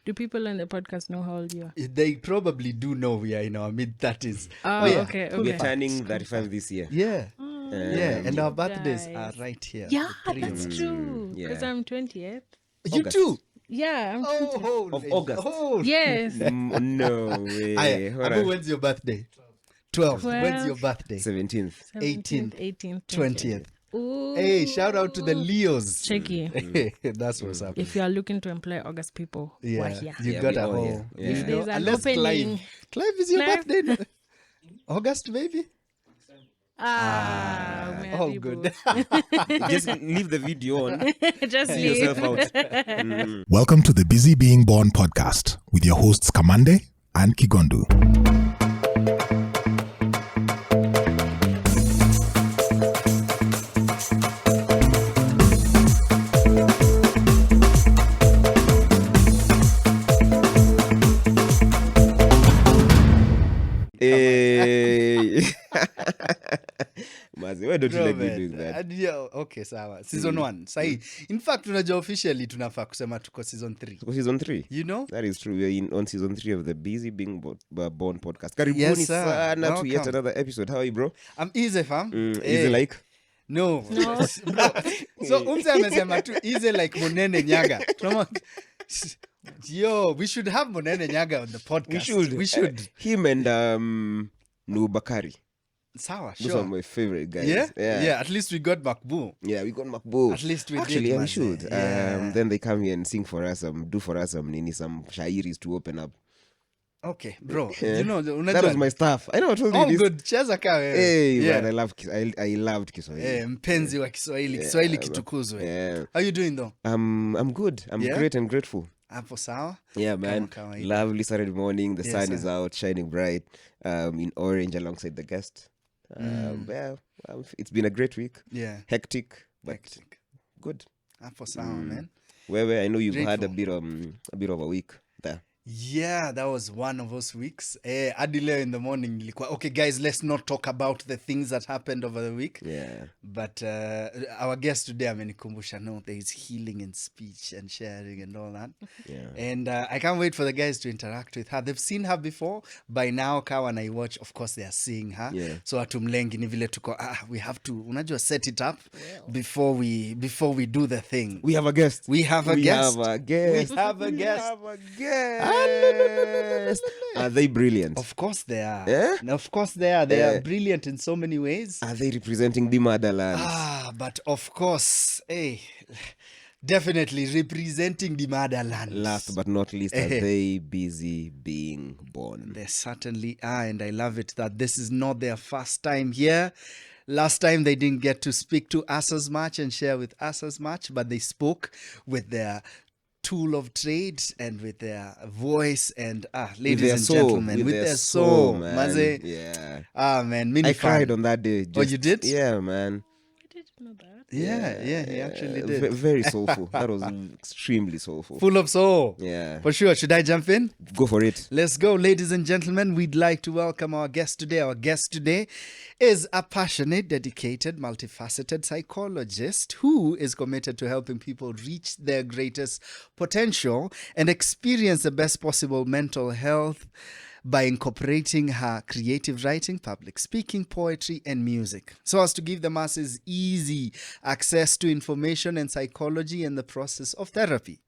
Do people on the podcast know how old you are? They probably do know we are in our mid-30s. Oh, yeah. okay. We're turning 35 this year. Yeah. Yeah, and our you birthdays guys. are right here. Yeah, the three of that's us. true. Because yeah. I'm 20th. You August. too? Yeah, I'm 20th. Holy. Of August. Holy. Yes. No way. Aya, Hold Abu, on. when's your birthday? 12. 12. When's your birthday? 17th. 17th, 18th, 20th. 20th. Ooh. Hey, shout out to the Leos. Cheeky. That's what's up. If you are looking to employ August people, we're Yeah, here. you Yeah, got we a all whole. here. Yeah. If there's an Unless opening. Clive is your Clive? birthday. No? August, baby. All Mary good. boo. Just leave the video on. Just See leave. yourself out. Welcome to the Busy Being Born podcast with your hosts Kamande and Kigondu. Hey. Mazi, why don't you Bro, like me man. doing that? Yeah, okay, sawa. Season 1. Sahi. In fact, unajua officially tunafaa kusema tuko season 3. So season 3. You know? That is true. We are on season 3 of the Busy Being Born podcast. Karibuni Yes, sir. sana to yet Welcome. another episode. How are you, bro? I'm easy, fam. Easy like? No. Bro. So umse amesema tu easy like Monene Nyaga. Yo, we should have Monene Nyaga on the podcast. We should. Him and Nubakari. Sawa, Those sure. are my favorite guys. Yeah? Yeah. At least we got Makbu. Yeah, we got Makbo. At least we Actually, did. yeah, we man. should. Yeah. Then they come here and sing for us, do for us some shairis to open up. Okay, bro. Yeah. You know, That was my stuff. I know I told you Oh, this. good. Cheza ka wewe. Hey, Yeah. man, I loved Kiswahili. Mpenzi wa Kiswahili. Kiswahili kitukuzwe. Yeah. How you doing though? I'm good. I'm Yeah? great and grateful. Hapo sawa? Yeah, man. Kama kawaida. Lovely Saturday morning. The Yes, sun sir. is out, shining bright, in orange alongside the guest. Yeah, it's been a great week. Yeah. Hectic, but Hectic. good. Hapo sawa, man. Where I know you've had a Grateful. bit of a week there. Yeah, that was one of those weeks. Hadi leo in the morning nilikuwa, okay guys, let's not talk about the things that happened over the week. Yeah. But our guest today amenikumbusha, no, there is healing in speech and sharing and all that. Yeah. And I can't wait for the guys to interact with her. They've seen her before. By now, Kawa and I watch, of course, they are seeing her. Yeah. So atumlengi ni vile tuko, we have to, unajua, set it up before we do the thing. We have a guest. We have a guest. Have a guest. We have a guest. have a guest. Are they brilliant? Of course they are. Yeah? Of course they are. They Yeah. are brilliant in so many ways. Are they representing the motherland? But of course, definitely representing the motherland. Last but not least, are they busy being born? They certainly are, and I love it that this is not their first time here. Last time they didn't get to speak to us as much and share with us as much, but they spoke with their tool of trade and with their voice and ladies and gentlemen, with their soul, man. Maze. Yeah. Man, mini I fan. cried on that day. Oh, you did? Yeah, man. I didn't know that. Yeah, he actually did. Very soulful. That was extremely soulful. Full of soul. Yeah. For sure. Should I jump in? Go for it. Let's go, ladies and gentlemen. We'd like to welcome our guest today. Our guest today is a passionate, dedicated, multifaceted psychologist who is committed to helping people reach their greatest potential and experience the best possible mental health by incorporating her creative writing, public speaking, poetry, and music, so as to give the masses easy access to information and psychology and the process of therapy.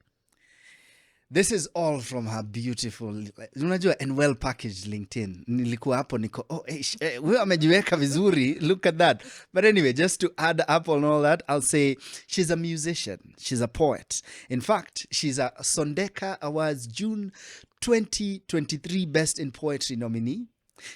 This is all from her beautiful, unajua, and well packaged LinkedIn. Nilikuwa hapo niko, huyo amejiweka vizuri. Look at that. But anyway, just to add up on all that, I'll say she's a musician. She's a poet. In fact, she's a Sondeka Awards June 2023 Best in Poetry nominee.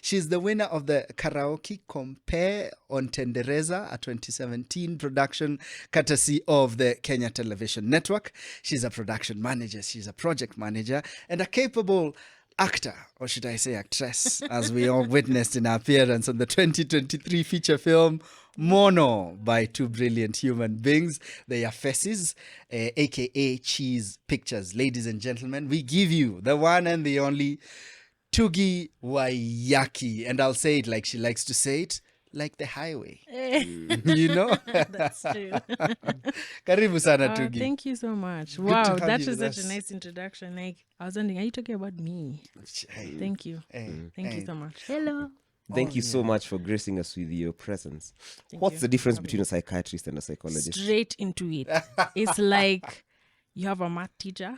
She's the winner of the Karaoke Compare on Tendereza, a 2017 production courtesy of the Kenya Television Network. She's a production manager, she's a project manager, and a capable actor, or should I say actress, as we all witnessed in her appearance on the 2023 feature film Mono by two brilliant human beings. They are Faces, aka Cheese Pictures. Ladies and gentlemen, we give you the one and the only Tugi Waiyaki. And I'll say it like she likes to say it. like the highway. Eh, You know? That's true. Karibu sana, Oh, Tugi. thank you so much. to Wow, have that you was with such a us. nice introduction. Like, I was wondering, are you talking about me? Hey, Thank you. hey, Thank you hey. so much. Hello. Thank Oh, you so yeah. much for gracing us with your presence. Thank What's you the difference for between a psychiatrist and a psychologist? Straight into it. It's like you have a math teacher,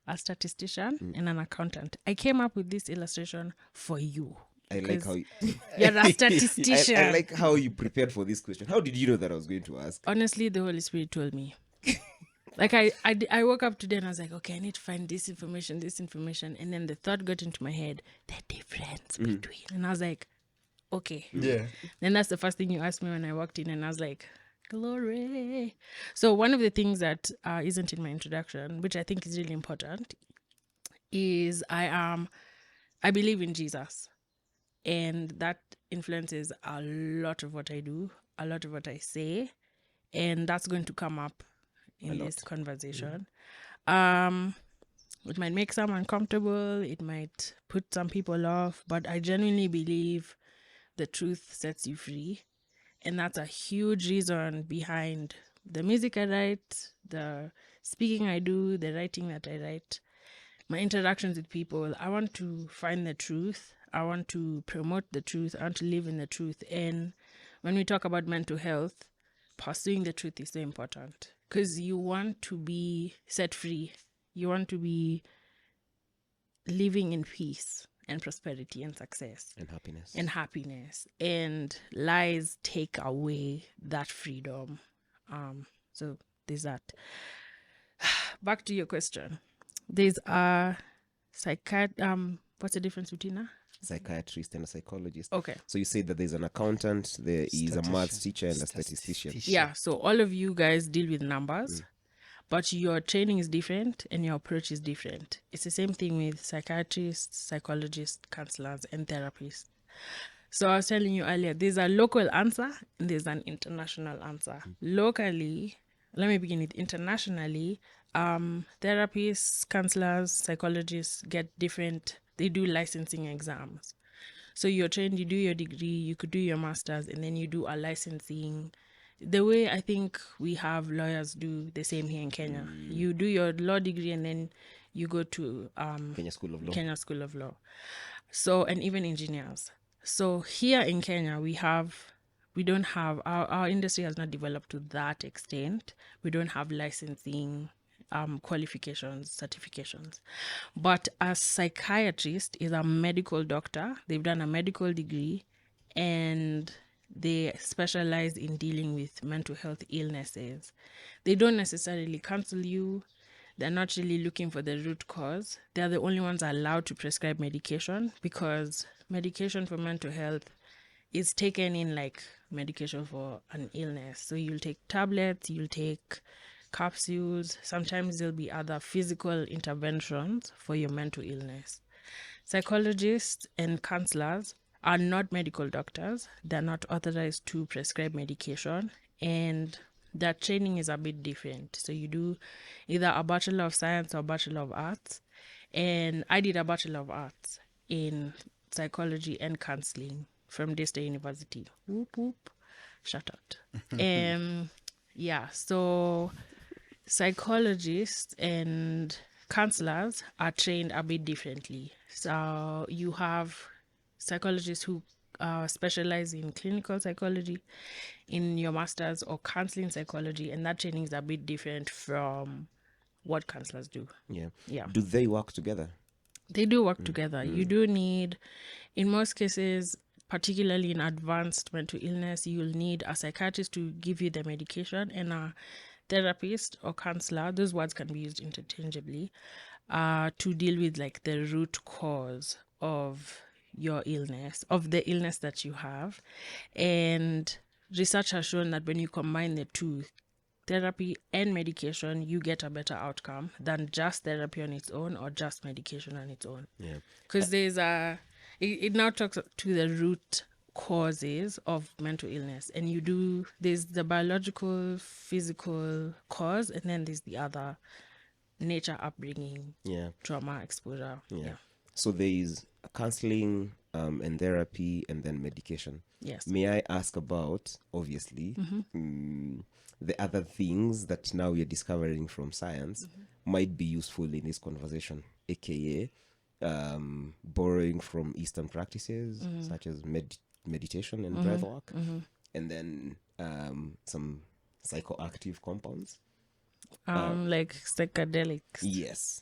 a statistician, and an accountant. I came up with this illustration for you. I like because how you, You're a statistician. I like how you prepared for this question. How did you know that I was going to ask? Honestly, the Holy Spirit told me. Like I woke up today and I was like, okay, I need to find this information, and then the thought got into my head, the difference between, and I was like, okay. Yeah. Then that's the first thing you asked me when I walked in, and I was like, glory. So one of the things that isn't in my introduction, which I think is really important, is I believe in Jesus, and that influences a lot of what I do, a lot of what I say, and that's going to come up in this conversation. It might make some uncomfortable, it might put some people off, but I genuinely believe the truth sets you free. And that's a huge reason behind the music I write, the speaking I do, the writing that I write, my interactions with people. I want to find the truth. I want to promote the truth. I want to live in the truth. And when we talk about mental health, pursuing the truth is so important because you want to be set free. You want to be living in peace and prosperity and success And happiness. and happiness, and lies take away that freedom. So there's that. Back to your question. There's a what's the difference between a Psychiatrist and a psychologist. okay. So you say that there's an accountant, there is a maths teacher, and a statistician. Yeah, so all of you guys deal with numbers, but your training is different and your approach is different. It's the same thing with psychiatrists, psychologists, counselors, and therapists. So I was telling you earlier, there's a local answer and there's an international answer. Locally, let me begin with internationally. Therapists, counselors, psychologists they do licensing exams. So you're trained, you do your degree, you could do your master's, and then you do a licensing. The way I think we have lawyers do the same here in Kenya. You do your law degree and then you go to Kenya School of Law. Kenya School of Law. So, and even engineers. So here in Kenya, we don't have, our industry has not developed to that extent. We don't have licensing qualifications, certifications. But a psychiatrist is a medical doctor. They've done a medical degree and they specialize in dealing with mental health illnesses. They don't necessarily counsel you. They're not really looking for the root cause. They're the only ones allowed to prescribe medication because medication for mental health is taken in like medication for an illness. So you'll take tablets, you'll take capsules. Sometimes there'll be other physical interventions for your mental illness. Psychologists and counselors are not medical doctors. They're not authorized to prescribe medication, and that training is a bit different. So you do either a Bachelor of Science or a Bachelor of Arts, and I did a Bachelor of Arts in psychology and counseling from Daystar University. Whoop whoop, shout out. Yeah, so psychologists and counselors are trained a bit differently. So you have psychologists who specialize in clinical psychology in your master's or counseling psychology, and that training is a bit different from what counselors do. Yeah. Yeah. Do they work together? They do work together. You do need, in most cases, particularly in advanced mental illness, you'll need a psychiatrist to give you the medication and a therapist or counselor, those words can be used interchangeably, to deal with like the root cause of your illness, of the illness that you have. And research has shown that when you combine the two, therapy and medication, you get a better outcome than just therapy on its own or just medication on its own. Yeah. Because it now talks to the root causes of mental illness, and there's the biological, physical cause, and then there's the other nature, upbringing, Yeah. trauma, exposure. Yeah. So there is counseling and therapy, and then medication. Yes. May I ask about, obviously, the other things that now we're discovering from science might be useful in this conversation, aka borrowing from Eastern practices such as meditation and breath work, and then some psychoactive compounds. Like psychedelics. Yes.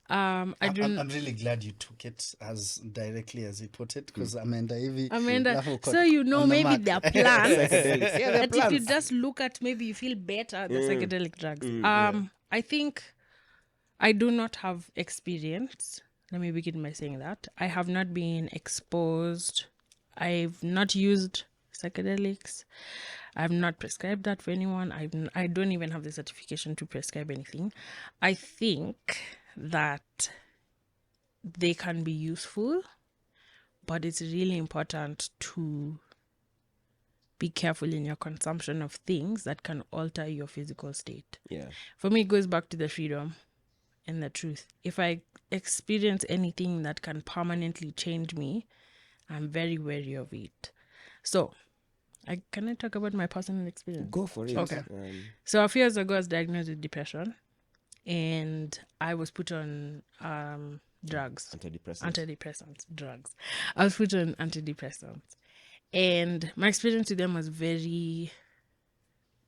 I don't. I'm really glad you took it as directly as you put it, because Amanda hivi Amanda, alafu so you know on the maybe mark. they're plants Psychedelics. Yeah, they're that if you plants. just look at, maybe you feel better. The psychedelic drugs. I think I do not have experience. Let me begin by saying that I have not been exposed. I've not used psychedelics. I've not prescribed that for anyone. I don't even have the certification to prescribe anything. I think that they can be useful, but it's really important to be careful in your consumption of things that can alter your physical state. Yeah. For me, it goes back to the freedom and the truth. If I experience anything that can permanently change me, I'm very wary of it. So, can I talk about my personal experience? Go for it. Okay. So a few years ago, I was diagnosed with depression, and I was put on drugs. Antidepressants, drugs. I was put on antidepressants. And my experience with them was very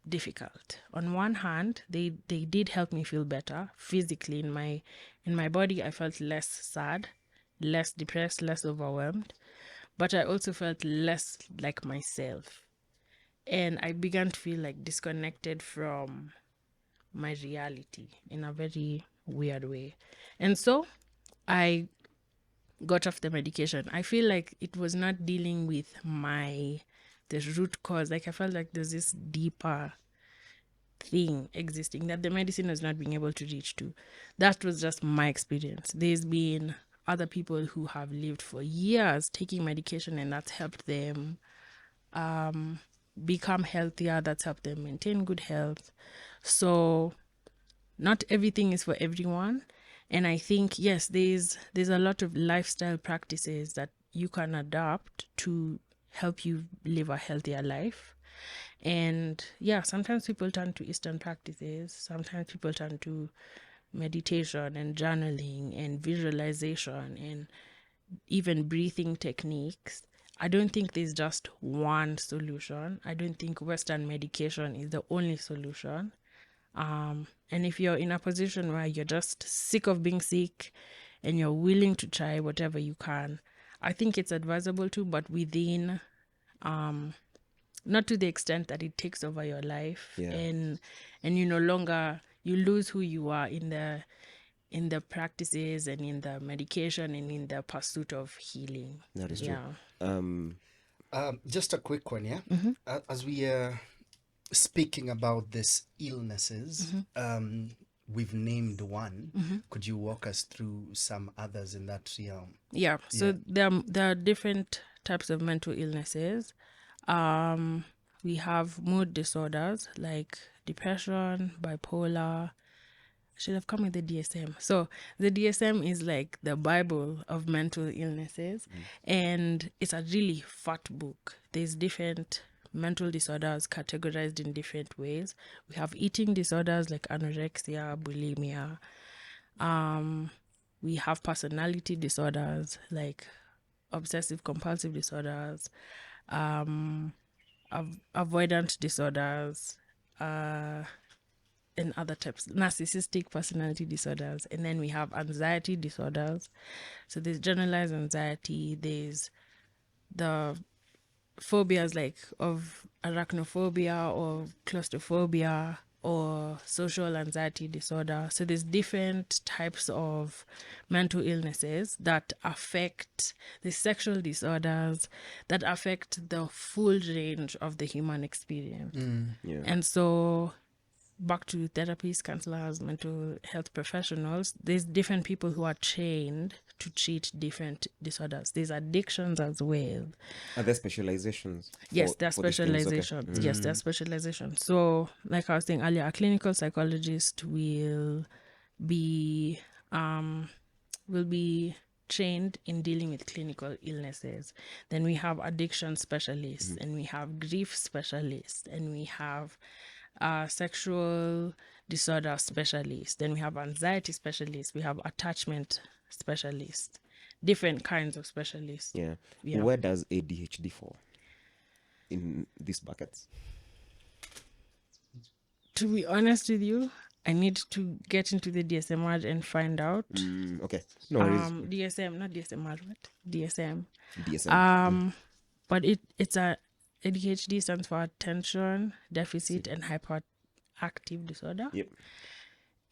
difficult. On one hand, they did help me feel better physically. In my body, I felt less sad, less depressed, less overwhelmed. But I also felt less like myself. And I began to feel like disconnected from my reality in a very weird way. And so I got off the medication. I feel like it was not dealing with the root cause. Like I felt like there's this deeper thing existing that the medicine was not being able to reach to. That was just my experience. There's been other people who have lived for years taking medication, and that's helped them become healthier, that's helped them maintain good health. So not everything is for everyone. And I think, yes, there's a lot of lifestyle practices that you can adapt to help you live a healthier life. And yeah, sometimes people turn to Eastern practices. Sometimes people turn to meditation and journaling and visualization and even breathing techniques. I don't think there's just one solution. I don't think Western medication is the only solution. And if you're in a position where you're just sick of being sick and you're willing to try whatever you can, I think it's advisable to, but within, not to the extent that it takes over your life. Yeah. And you no longer, you lose who you are in the practices and in the medication and in the pursuit of healing. That is true. Yeah. Just a quick one, yeah? As we are speaking about these illnesses, we've named one. Could you walk us through some others in that realm? Yeah. So there are different types of mental illnesses. We have mood disorders like depression, bipolar. I should have come with the DSM. So the DSM is like the Bible of mental illnesses, and it's a really fat book. There's different mental disorders categorized in different ways. We have eating disorders like anorexia, bulimia. We have personality disorders like obsessive compulsive disorders, avoidant disorders, and other types, narcissistic personality disorders. And then we have anxiety disorders. So there's generalized anxiety, there's the phobias like of arachnophobia or claustrophobia or social anxiety disorder. So there's different types of mental illnesses that affect the sexual disorders that affect the full range of the human experience. Yeah. And so back to therapists, counselors, mental health professionals, there's different people who are trained to treat different disorders. There's addictions as well. Are there specializations? Yes, there are for these things? Okay. specializations. Yes, there are specializations. So, like I was saying earlier, a clinical psychologist will be trained in dealing with clinical illnesses. Then we have addiction specialists, and we have grief specialists, and we have sexual disorder specialists. Then we have anxiety specialists. We have attachment specialists. Different kinds of specialists. Yeah. Yeah. Where does ADHD fall in these buckets? To be honest with you, I need to get into the DSM and find out. Okay. No worries. DSM, not DSMR, what? DSM. DSM. But it's a ADHD stands for attention deficit and hyperactive disorder. Yep.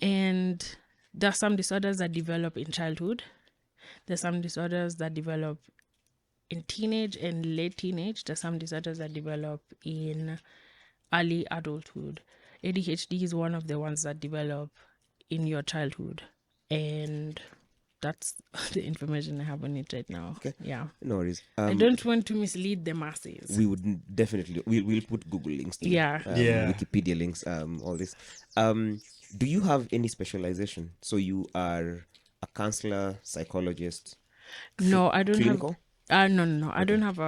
And there are some disorders that develop in childhood. There's some disorders that develop in teenage and late teenage. There's some disorders that develop in early adulthood. ADHD is one of the ones that develop in your childhood. And that's the information I have on it right now. Okay. Yeah. No worries. I don't want to mislead the masses. We would definitely we'll put Google links to Yeah. Wikipedia links, all this. Do you have any specialization? So you are a counselor, psychologist? No, I don't clinical? have. No. I don't have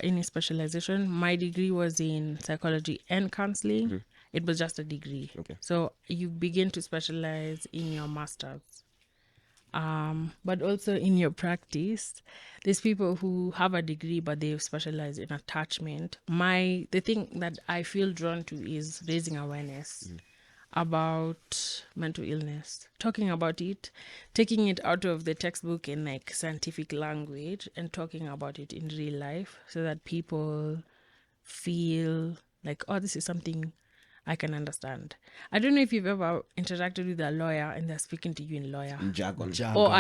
any specialization. My degree was in psychology and counseling. It was just a degree. Okay. So you begin to specialize in your masters. But also in your practice, there's people who have a degree but they specialize in attachment. The thing that I feel drawn to is raising awareness about mental illness, talking about it, taking it out of the textbook in like scientific language and talking about it in real life so that people feel like, oh, this is something I can understand. I don't know if you've ever interacted with a lawyer and they're speaking to you in lawyer. Jargon. Or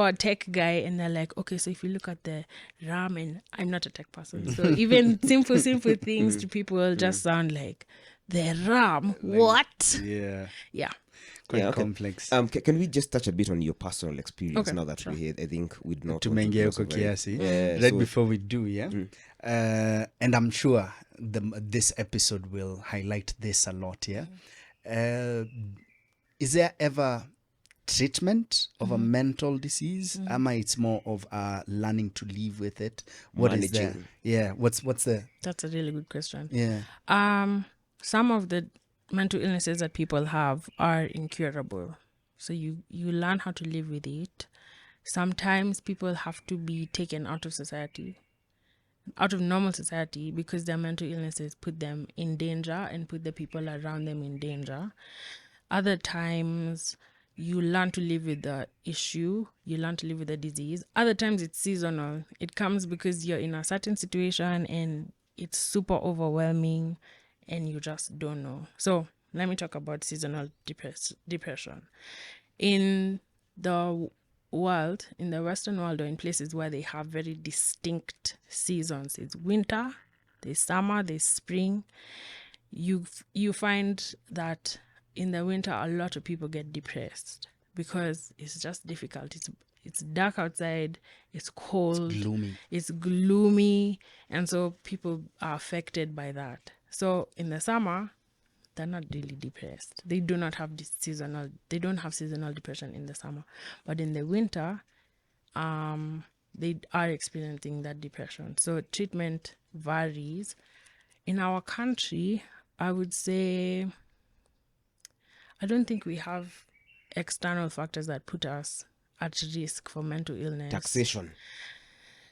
a tech guy and they're like, okay, so if you look at the RAM, and I'm not a tech person, so even simple things to people just sound like the RAM. What? Yeah. Yeah. Quite Okay. complex. Can we just touch a bit on your personal experience Okay, now that we're here? I think we'd not Tumeingia huko kiasi. Right before we do, yeah? And I'm sure this episode will highlight this a lot, yeah? Is there ever treatment of a mental disease? Ama it's more of learning to live with it? What is there? Managing. Yeah, what's the... That's a really good question. Yeah. Some of the mental illnesses that people have are incurable. So you learn how to live with it. Sometimes people have to be taken out of society, out of normal society, because their mental illnesses put them in danger and put the people around them in danger. Other times you learn to live with the issue, you learn to live with the disease. Other times it's seasonal. It comes because you're in a certain situation and it's super overwhelming and you just don't know. So let me talk about seasonal depression. In the world, in the Western world, or in places where they have very distinct seasons, it's winter, there's summer, there's spring. You find that in the winter, a lot of people get depressed because it's just difficult. It's dark outside, it's cold, it's gloomy, and so people are affected by that. So in the summer, they're not really depressed. They do not have they don't have seasonal depression in the summer. But in the winter, they are experiencing that depression. So treatment varies. In our country, I would say, I don't think we have external factors that put us at risk for mental illness.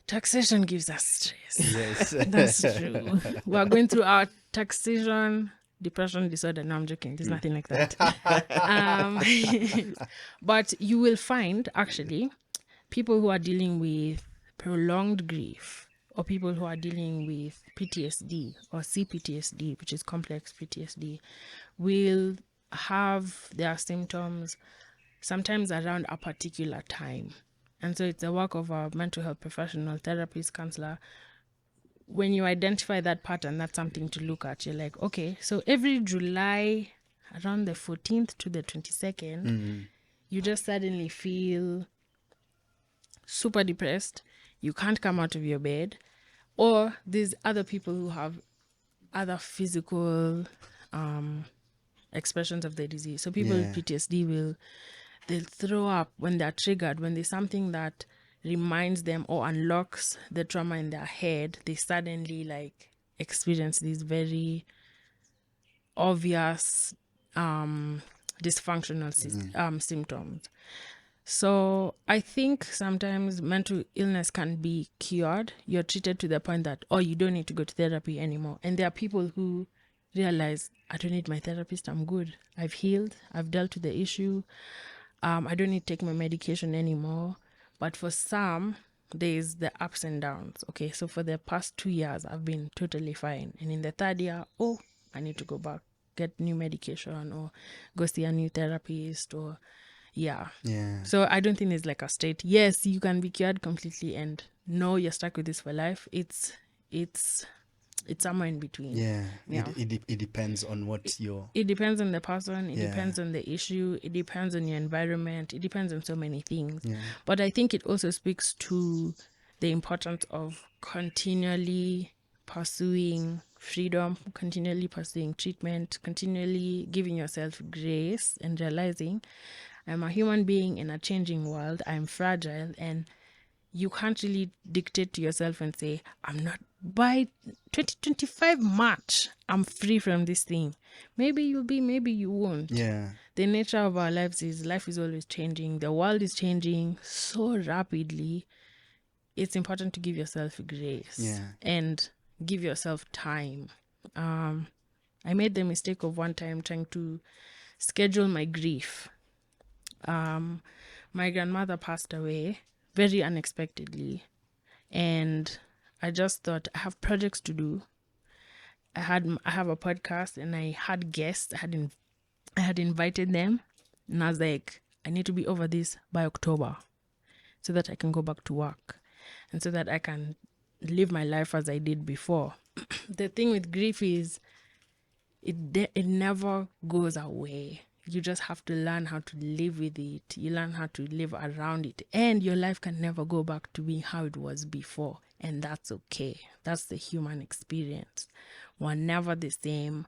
Taxation gives us stress. Yes. That's true. We're going through our taxation, depression, disorder. No, I'm joking. There's nothing like that. But you will find, actually, people who are dealing with prolonged grief or people who are dealing with PTSD or CPTSD, which is complex PTSD, will have their symptoms sometimes around a particular time. And so it's the work of a mental health professional, therapist, counselor. When you identify that pattern, that's something to look at. You're like, okay, so every July, around the 14th to the 22nd, you just suddenly feel super depressed. You can't come out of your bed. Or there's other people who have other physical expressions of the disease. So people with PTSD they'll throw up when they're triggered, when there's something that reminds them or unlocks the trauma in their head, they suddenly like experience these very obvious dysfunctional symptoms. So I think sometimes mental illness can be cured. You're treated to the point that, oh, you don't need to go to therapy anymore. And there are people who realize, I don't need my therapist, I'm good. I've healed, I've dealt with the issue. I don't need to take my medication anymore. But for some, there's the ups and downs. Okay, so for the past 2 years, I've been totally fine. And in the third year, oh, I need to go back, get new medication or go see a new therapist or yeah. So I don't think there's like a state. Yes, you can be cured completely and no, you're stuck with this for life. It's somewhere in between. Yeah. It depends on what you're... It depends on the person. It depends on the issue. It depends on your environment. It depends on so many things. But I think it also speaks to the importance of continually pursuing freedom, continually pursuing treatment, continually giving yourself grace and realizing I'm a human being in a changing world. I'm fragile and you can't really dictate to yourself and say, I'm not by 2025 March, I'm free from this thing. Maybe you'll be, maybe you won't. Yeah. The nature of our lives is life is always changing. The world is changing so rapidly. It's important to give yourself grace and give yourself time. I made the mistake of one time trying to schedule my grief. My grandmother passed away very unexpectedly, and I just thought I have projects to do. I have a podcast and I had guests. I had invited them, and I was like, I need to be over this by October so that I can go back to work and so that I can live my life as I did before. The thing with grief is it never goes away. You just have to learn how to live with it. You learn how to live around it. And your life can never go back to being how it was before. And that's okay. That's the human experience. We're never the same.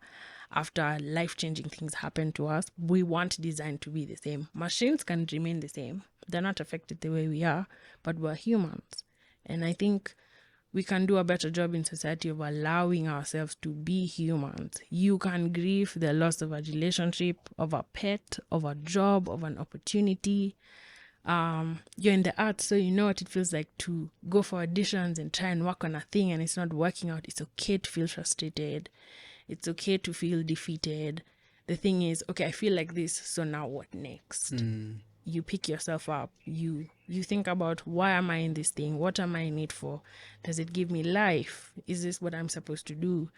After life-changing things happen to us, we weren't designed to be the same. Machines can remain the same. They're not affected the way we are, but we're humans. And I think we can do a better job in society of allowing ourselves to be humans. You can grieve the loss of a relationship, of a pet, of a job, of an opportunity. You're in the arts, so you know what it feels like to go for auditions and try and work on a thing and it's not working out. It's okay to feel frustrated. It's okay to feel defeated. The thing is, okay, I feel like this, so now what next? You pick yourself up. You think about, why am I in this thing? What am I in it for? Does it give me life? Is this what I'm supposed to do?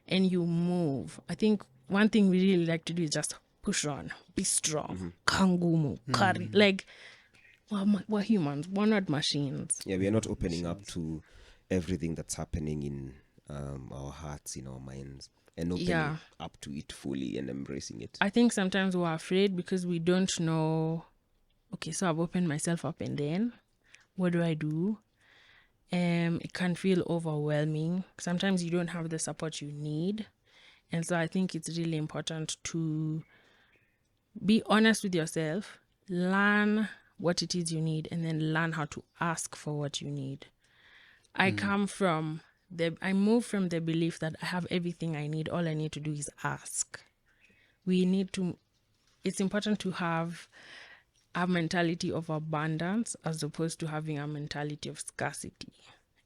And you move. I think one thing we really like to do is just push on, be strong, kangumu, carry. Like, we're humans. We're not machines. Yeah, we are not opening up to everything that's happening in our hearts, in our minds, and opening up to it fully and embracing it. I think sometimes we're afraid because we don't know, okay, so I've opened myself up and then what do I do? It can feel overwhelming. Sometimes you don't have the support you need. And so I think it's really important to be honest with yourself, learn what it is you need, and then learn how to ask for what you need. I move from the belief that I have everything I need. All I need to do is ask. It's important to have a mentality of abundance as opposed to having a mentality of scarcity.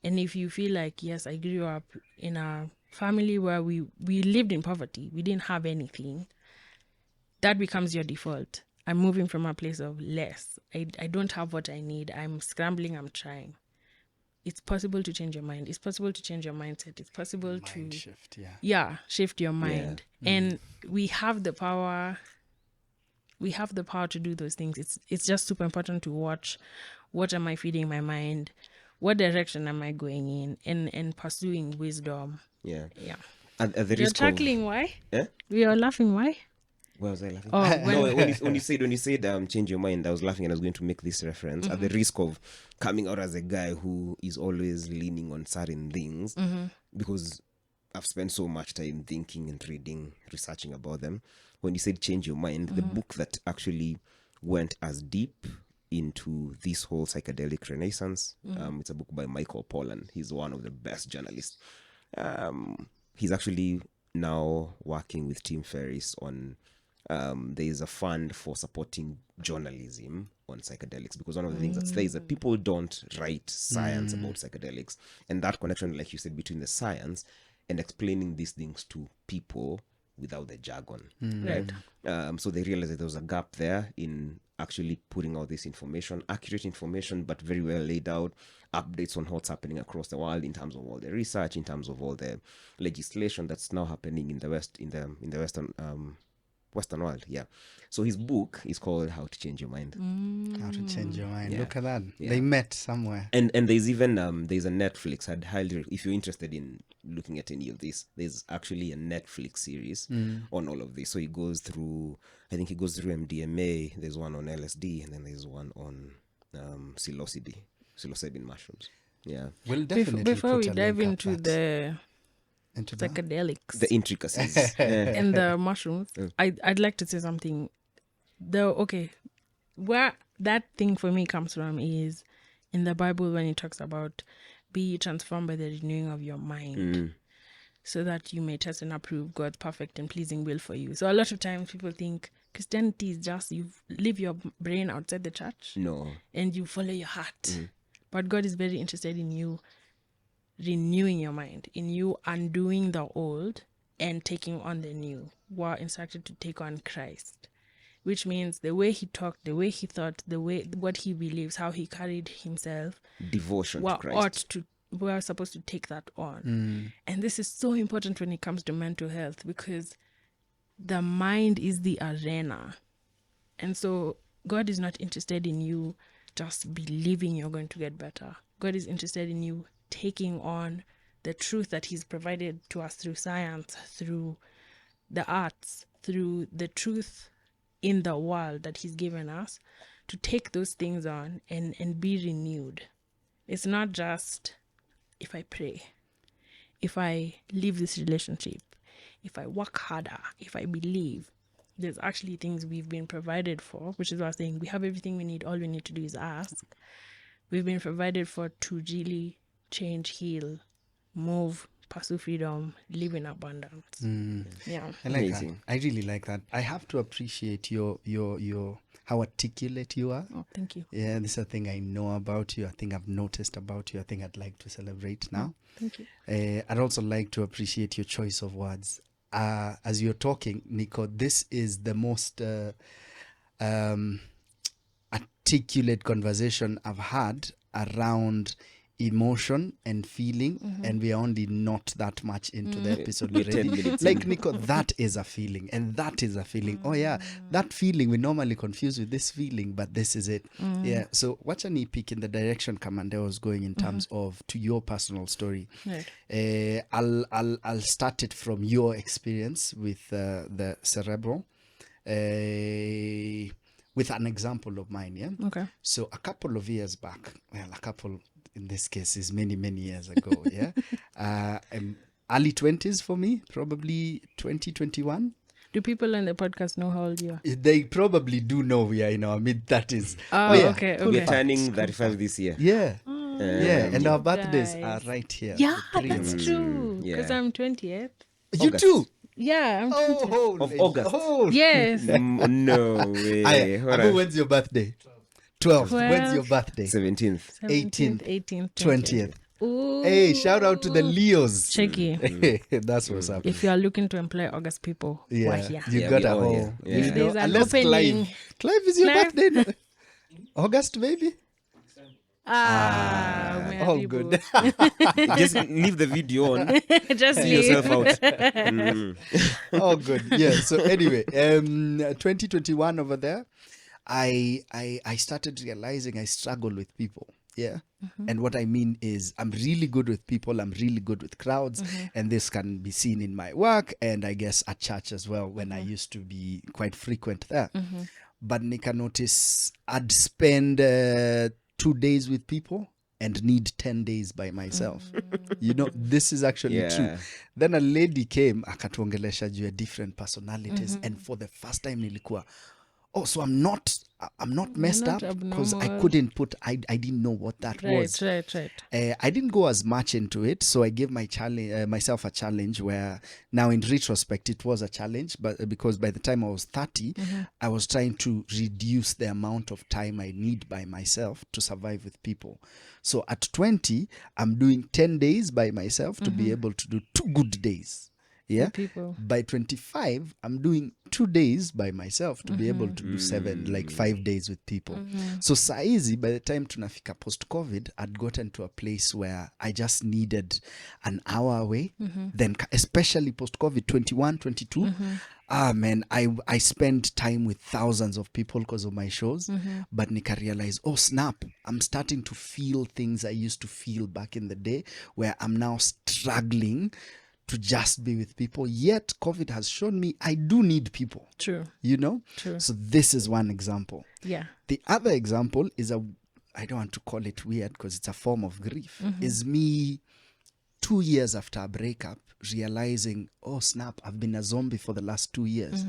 And if you feel like, yes, I grew up in a family where we lived in poverty, we didn't have anything, that becomes your default. I'm moving from a place of less. I don't have what I need. I'm scrambling, I'm trying. It's possible to change your mind. It's possible to change your mindset. It's possible to shift, shift your mind. And we have the power. We have the power to do those things. It's just super important to watch, what am I feeding my mind? What direction am I going in? And pursuing wisdom. Yeah. At the You're risk chuckling, why? Eh? We are laughing, why? Where was I laughing? Oh, no, when you said change your mind, I was laughing and I was going to make this reference. At the risk of coming out as a guy who is always leaning on certain things, because I've spent so much time thinking and reading, researching about them. When you said change your mind, the book that actually went as deep into this whole psychedelic renaissance. It's a book by Michael Pollan. He's one of the best journalists. He's actually now working with Tim Ferriss on there is a fund for supporting journalism on psychedelics, because one of the things that stays that people don't write science about psychedelics, and that connection, like you said, between the science and explaining these things to people without the jargon, right? So they realized that there was a gap there in actually putting out this information, accurate information, but very well laid out, updates on what's happening across the world in terms of all the research, in terms of all the legislation that's now happening in the West, in the Western world. Yeah. So his book is called How to Change Your Mind. How to change your mind. Yeah. Look at that. Yeah. They met somewhere. And there's even there's a Netflix. I'd highly, if you're interested in looking at any of this, there's actually a Netflix series on all of this. So he goes through, I think he goes through MDMA. There's one on LSD, and then there's one on psilocybin mushrooms. Yeah. We'll definitely Before put we a dive link up into that. the into that. psychedelics The intricacies. Yeah. and the mushrooms, I'd like to say something. Where that thing for me comes from is in the Bible when it talks about be transformed by the renewing of your mind, so that you may test and approve God's perfect and pleasing will for you. So a lot of times people think Christianity is just you leave your brain outside the church No. and you follow your heart. But God is very interested in you renewing your mind, in you undoing the old and taking on the new. We're instructed to take on Christ, which means the way he talked, the way he thought, what he believes, how he carried himself. Devotion to Christ. We're supposed to take that on. And this is so important when it comes to mental health, because the mind is the arena. And so God is not interested in you just believing you're going to get better. God is interested in you taking on the truth that he's provided to us through science, through the arts, through the truth in the world that he's given us, to take those things on and be renewed. It's not just if I pray, if I leave this relationship, if I work harder, if I believe. There's actually things we've been provided for, which is what I was saying. We have everything we need. All we need to do is ask. We've been provided for to really change, heal, move, pursue freedom, live in abundance. Yeah. I like Amazing. that. I really like that. I have to appreciate your how articulate you are. Oh, thank you. Yeah, this is a thing I know about you. I think I've noticed about you. I think I'd like to celebrate now. Thank you. I'd also like to appreciate your choice of words. As you're talking, Nico, this is the most articulate conversation I've had around emotion and feeling, and we are only not that much into the episode We're 10 already. minutes Like in. Nico, that is a feeling, and that is a feeling. Oh yeah, that feeling we normally confuse with this feeling, but this is it. Yeah. So watch an peek in the direction Kamande was going in terms of to your personal story. Right. I'll start it from your experience with the cerebral. With an example of mine, yeah? Okay. So a couple of years back, well, a couple in this case is many years ago, yeah? Early 20s for me, probably 2021. Do people on the podcast know how old you are? They probably do know we are in our mid-30s. Oh, yeah. okay. We're Okay. turning 35 this year. Yeah. Yeah, and our birthdays guys. are right here. Yeah, the three of that's us. true. Because yeah. I'm 20th. You August. too? Yeah, I'm 20th. Oh, Of holy- August. holy- Yes. No way. Aye, Hold Abu, on. when's your birthday? 12th. When's your 12th. birthday? 17th. 18th, 18th, 20th. Ooh. Hey, shout out to the Leos. Cheeky. That's what's up. If you are looking to employ August people, we're Yeah, here. you Yeah, got we a all whole. here. Yeah. You know, There's an unless opening. Clive is your Clive? birthday. No? August, maybe. All Mary good. boo. Just leave the video on. Just See leave. yourself out. Mm. Oh, good. Yeah. So anyway, 2021 over there, I started realizing I struggle with people. Yeah. And what I mean is I'm really good with people. I'm really good with crowds. And this can be seen in my work and I guess at church as well when I used to be quite frequent there. But Nika notice I'd spend 2 days with people and need 10 days by myself. You know, this is actually true. Yeah. Then a lady came akatuongelesha juu ya different personalities and for the first time nilikuwa oh, so I'm not messed not up because I abnormal. couldn't put, I didn't know what that was. Right. I didn't go as much into it, so I gave myself a challenge where now in retrospect it was a challenge, but because by the time I was 30, I was trying to reduce the amount of time I need by myself to survive with people. So at 20, I'm doing 10 days by myself to be able to do 2 good days. Yeah. People. By 25, I'm doing 2 days by myself to be able to do 5 days with people. So saizi, by the time tunafika post-COVID, I'd gotten to a place where I just needed an hour away. Then especially post-COVID, 21, 22, man, I spend time with thousands of people because of my shows. But nika realize, oh snap, I'm starting to feel things I used to feel back in the day, where I'm now struggling to just be with people. Yet COVID has shown me I do need people. True. You know? True. So this is one example. Yeah. The other example is I don't want to call it weird because it's a form of grief, is me 2 years after a breakup realizing, oh snap, I've been a zombie for the last 2 years.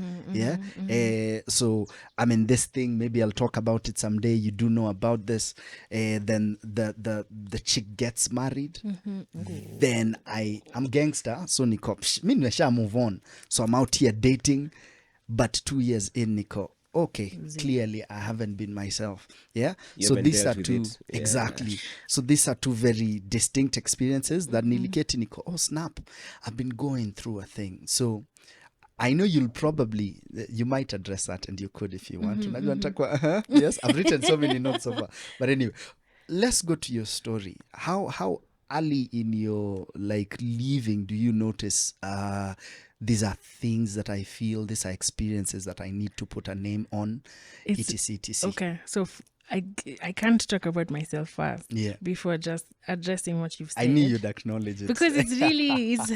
So I mean, this thing, maybe I'll talk about it someday. You do know about this. Then the chick gets married. Then I'm gangster, so niko mi nimesha move on, so I'm out here dating, but 2 years in niko okay, clearly I haven't been myself. Yeah. You So haven't these dealt are with two it. Yeah. exactly. So these are two very distinct experiences that niliketi niko, oh snap, I've been going through a thing. So I know you might address that, and you could if you want. Yes, I've written so many notes so far. But anyway, let's go to your story. How early in your leaving do you notice these are things that I feel, these are experiences that I need to put a name on, etc. Okay, so I can't talk about myself first. Yeah. Before just addressing what you've said. I knew you'd acknowledge it. Because it's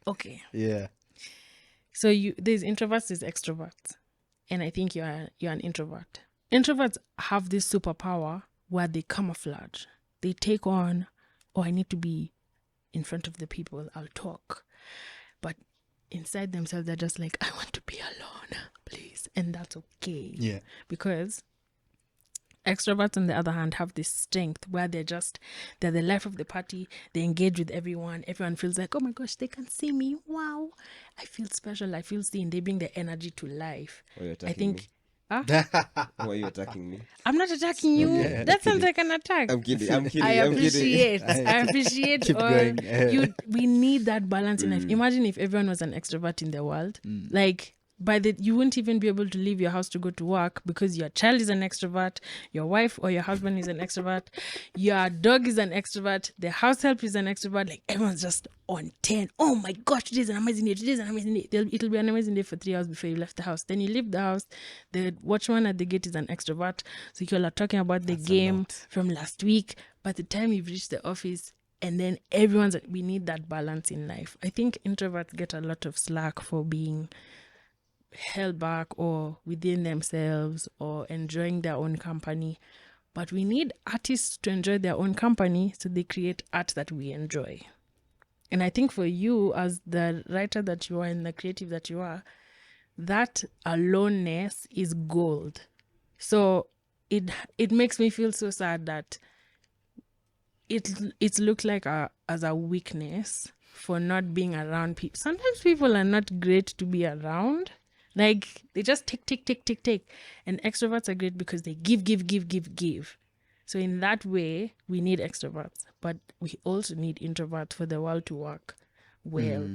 okay. Yeah. So there's introverts, there's extroverts. And I think you're an introvert. Introverts have this superpower where they camouflage. They take on, oh, I need to be in front of the people, I'll talk. But inside themselves, they're just like, I want to be alone, please. And that's okay. Yeah. Because extroverts, on the other hand, have this strength where they're the life of the party. They engage with everyone. Everyone feels like, oh my gosh, they can see me. Wow. I feel special. I feel seen. They bring the energy to life. Why are you attacking I think... me? Huh? Why are you attacking me? I'm not attacking you. Yeah, That sounds like an attack. I'm kidding. I'm kidding. I I'm kidding. appreciate Keep all going. we need that balance in life. Imagine if everyone was an extrovert in the world. Like you wouldn't even be able to leave your house to go to work because your child is an extrovert, your wife or your husband is an extrovert, your dog is an extrovert, the house help is an extrovert. Like everyone's just on 10. Oh my gosh, today's an amazing day. Today's an amazing day. It'll be an amazing day for 3 hours before you left the house. Then you leave the house. The watchman at the gate is an extrovert. So you all are talking about the game from last week. By the time you've reached the office, and then we need that balance in life. I think introverts get a lot of slack for being held back or within themselves or enjoying their own company. But we need artists to enjoy their own company, so they create art that we enjoy. And I think for you, as the writer that you are and the creative that you are, that aloneness is gold. So it makes me feel so sad that it looked like as a weakness for not being around people. Sometimes people are not great to be around. Like, they just take. And extroverts are great because they give. So in that way, we need extroverts. But we also need introverts for the world to work well.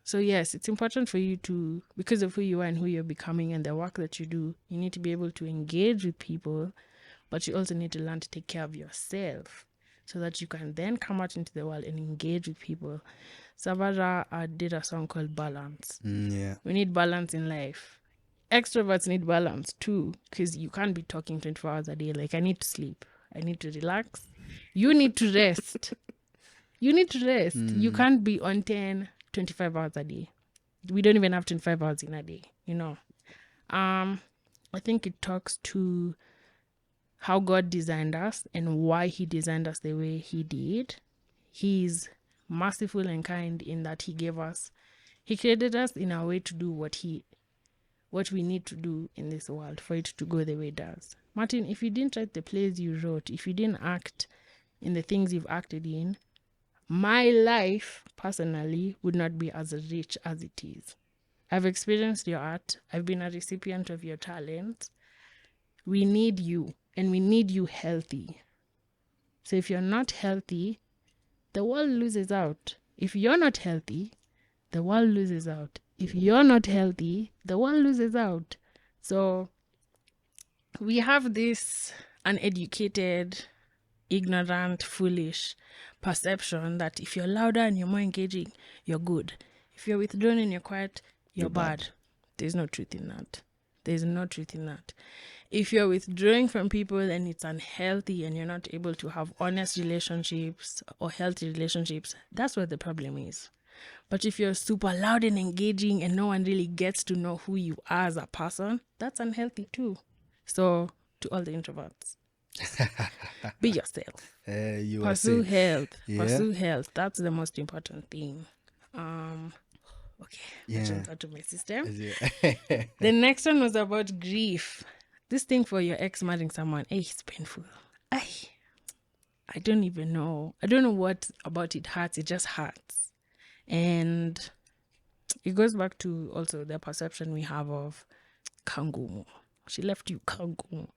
So yes, it's important for you to, because of who you are and who you're becoming and the work that you do, you need to be able to engage with people, but you also need to learn to take care of yourself so that you can then come out into the world and engage with people. Savara did a song called Balance. Yeah. We need balance in life. Extroverts need balance too, because you can't be talking 24 hours a day. Like, I need to sleep. I need to relax. You need to rest. You can't be on 25 hours a day. We don't even have 25 hours in a day, you know. I think it talks to how God designed us and why he designed us the way he did. He's merciful and kind in that he gave us He created us in a way to do what we need to do in this world for it to go the way it does. Martin, if you didn't write the plays you wrote, if you didn't act in the things you've acted in, my life personally would not be as rich as it is. I've experienced your art. I've been a recipient of your talent. We need you, and we need you healthy. So if you're not healthy, the world loses out. If you're not healthy, the world loses out. If you're not healthy, the world loses out. So we have this uneducated, ignorant, foolish perception that if you're louder and you're more engaging, you're good. If you're withdrawn and you're quiet, you're bad. There's no truth in that. There's no truth in that. If you're withdrawing from people and it's unhealthy and you're not able to have honest relationships or healthy relationships, that's what the problem is. But if you're super loud and engaging and no one really gets to know who you are as a person, that's unhealthy too. So to all the introverts, be yourself. You Pursue are health. Yeah. Pursue health. That's the most important thing. Okay, Yeah. which one's out of my system? Yeah. The next one was about grief. This thing for your ex marrying someone, it's painful. I don't even know. I don't know what about it hurts. It just hurts. And it goes back to also the perception we have of kangumu. She left you kangumu.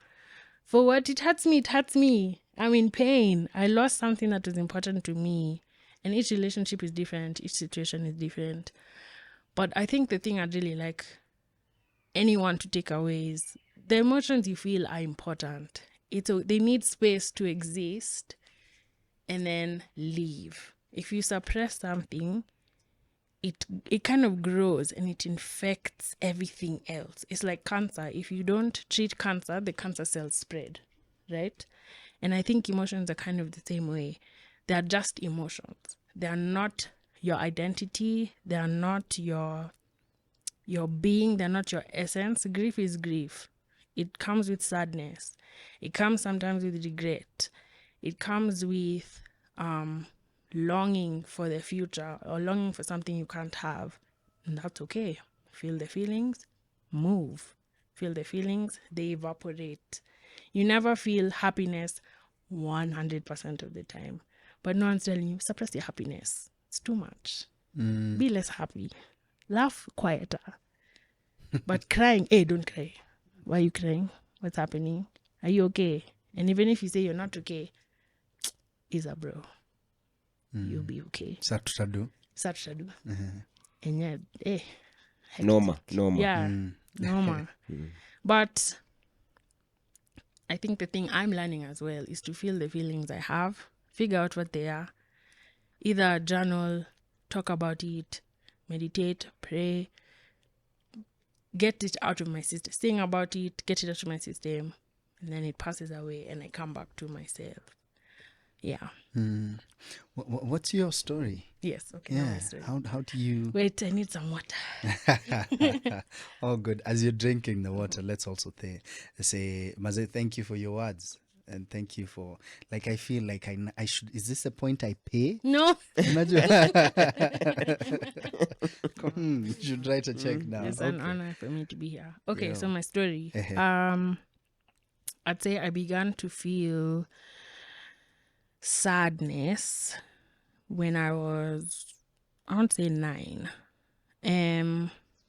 For what? It hurts me. It hurts me. I'm in pain. I lost something that was important to me. And each relationship is different. Each situation is different. But I think the thing I'd really like anyone to take away is the emotions you feel are important. They need space to exist and then leave. If you suppress something, it kind of grows and it infects everything else. It's like cancer. If you don't treat cancer, the cancer cells spread, right? And I think emotions are kind of the same way. They are just emotions. They are not your identity. They are not your being. They're not your essence. Grief is grief. It comes with sadness. It comes sometimes with regret. It comes with longing for the future or longing for something you can't have. And that's okay. Feel the feelings, move. Feel the feelings, they evaporate. You never feel happiness 100% of the time. But no one's telling you, suppress your happiness. It's too much. Be less happy. Laugh quieter. But crying, hey, don't cry. Why are you crying? What's happening? Are you okay? And even if you say you're not okay, is a bro. You'll be okay. Satutadu. And yeah, Normal. yeah, normal. But I think the thing I'm learning as well is to feel the feelings I have, figure out what they are, either journal, talk about it, meditate, pray, get it out of my system, sing about it, get it out of my system, and then it passes away and I come back to myself. Yeah. What's your story? Yes. Okay. Yeah. How do you? Wait, I need some water. Oh, good. As you're drinking the water, let's also say, Maze, thank you for your words. And thank you for, like, I feel like I should, is this a point I pay? No. Imagine. You should write a check now. It's an honor for me to be here. Okay, Yeah. so my story. I'd say I began to feel sadness when I won't say 9.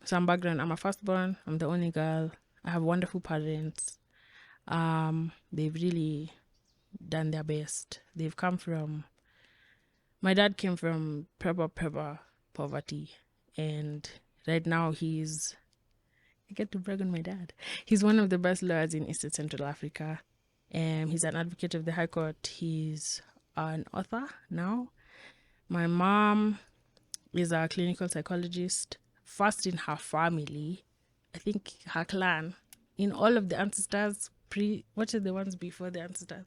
Some background, I'm a firstborn, I'm the only girl. I have wonderful parents. They've really done their best. My dad came from proper poverty, and right now I get to brag on my dad. He's one of the best lawyers in East and Central Africa. He's an advocate of the High Court. He's an author now. My mom is a clinical psychologist. First in her family, I think her clan, in all of the ancestors, what are the ones before the ancestors?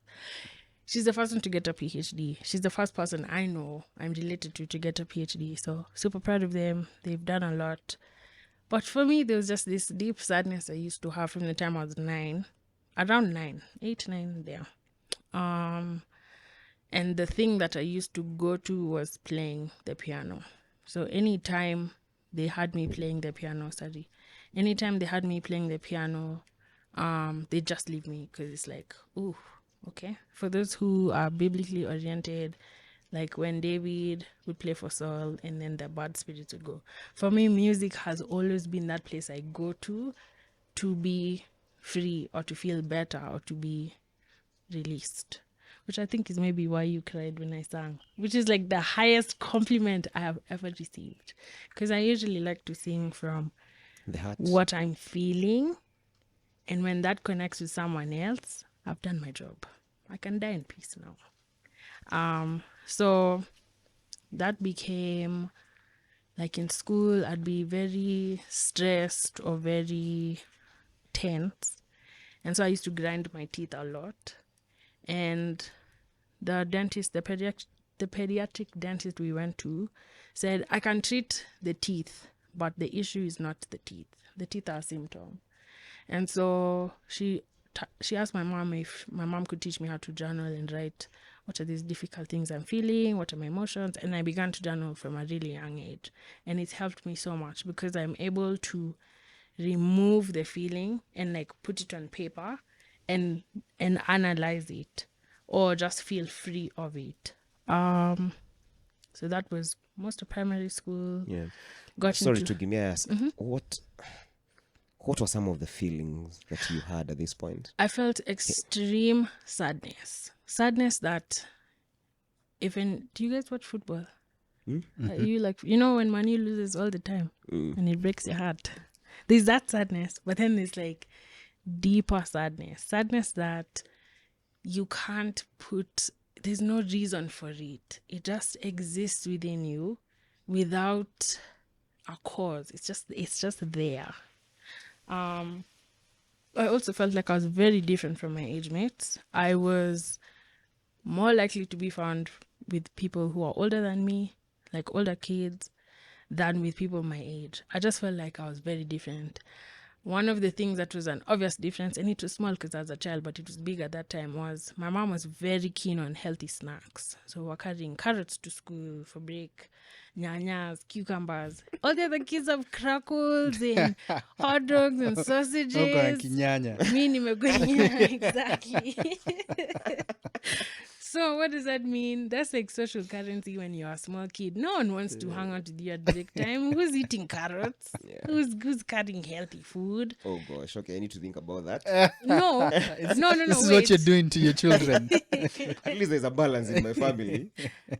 She's the first one to get a PhD. She's the first person I know I'm related to get a PhD. So super proud of them. They've done a lot. But for me, there was just this deep sadness I used to have from the time I was 9. Around 9, 8, 9 there. And the thing that I used to go to was playing the piano. So anytime they had me playing the piano. Sorry, anytime they had me playing the piano, they just leave me because it's like, ooh, okay. For those who are biblically oriented, like when David would play for Saul and then the bad spirits would go. For me, music has always been that place I go to be free or to feel better or to be released, which I think is maybe why you cried when I sang, which is like the highest compliment I have ever received. Because I usually like to sing from The heart. what I'm feeling. And when that connects with someone else, I've done my job. I can die in peace now. So that became like in school, I'd be very stressed or very tense. And so I used to grind my teeth a lot. And the dentist, the pediatric dentist we went to said, I can treat the teeth, but the issue is not the teeth. The teeth are a symptom. And so she asked my mom if my mom could teach me how to journal and write what are these difficult things I'm feeling, what are my emotions. And I began to journal from a really young age. And it's helped me so much because I'm able to remove the feeling and like put it on paper and analyze it or just feel free of it. So that was most of primary school. Yeah. Got Sorry into, to give me ask, what were some of the feelings that you had at this point? I felt extreme sadness. Sadness that even, do you guys watch football? You like, you know, when Man U loses all the time and it breaks your heart. There's that sadness, but then there's like deeper sadness. Sadness that you can't put, there's no reason for it. It just exists within you without a cause. It's just there. I also felt like I was very different from my age mates. I was more likely to be found with people who are older than me, like older kids, than with people my age. I just felt like I was very different. One of the things that was an obvious difference, and it was small because I was a child, but it was big at that time, was my mom was very keen on healthy snacks. So we were carrying carrots to school for break, nyanyas, cucumbers. All the other kids have crackles and hot dogs and sausages. Kinyanya. Me nimegonyea, exactly. So what does that mean? That's like social currency when you're a small kid. No one wants to hang out with you at break time. Who's eating carrots? Yeah. Who's cutting healthy food? Oh gosh, okay, I need to think about that. No. This is wait. what you're doing to your children. At least there's a balance in my family.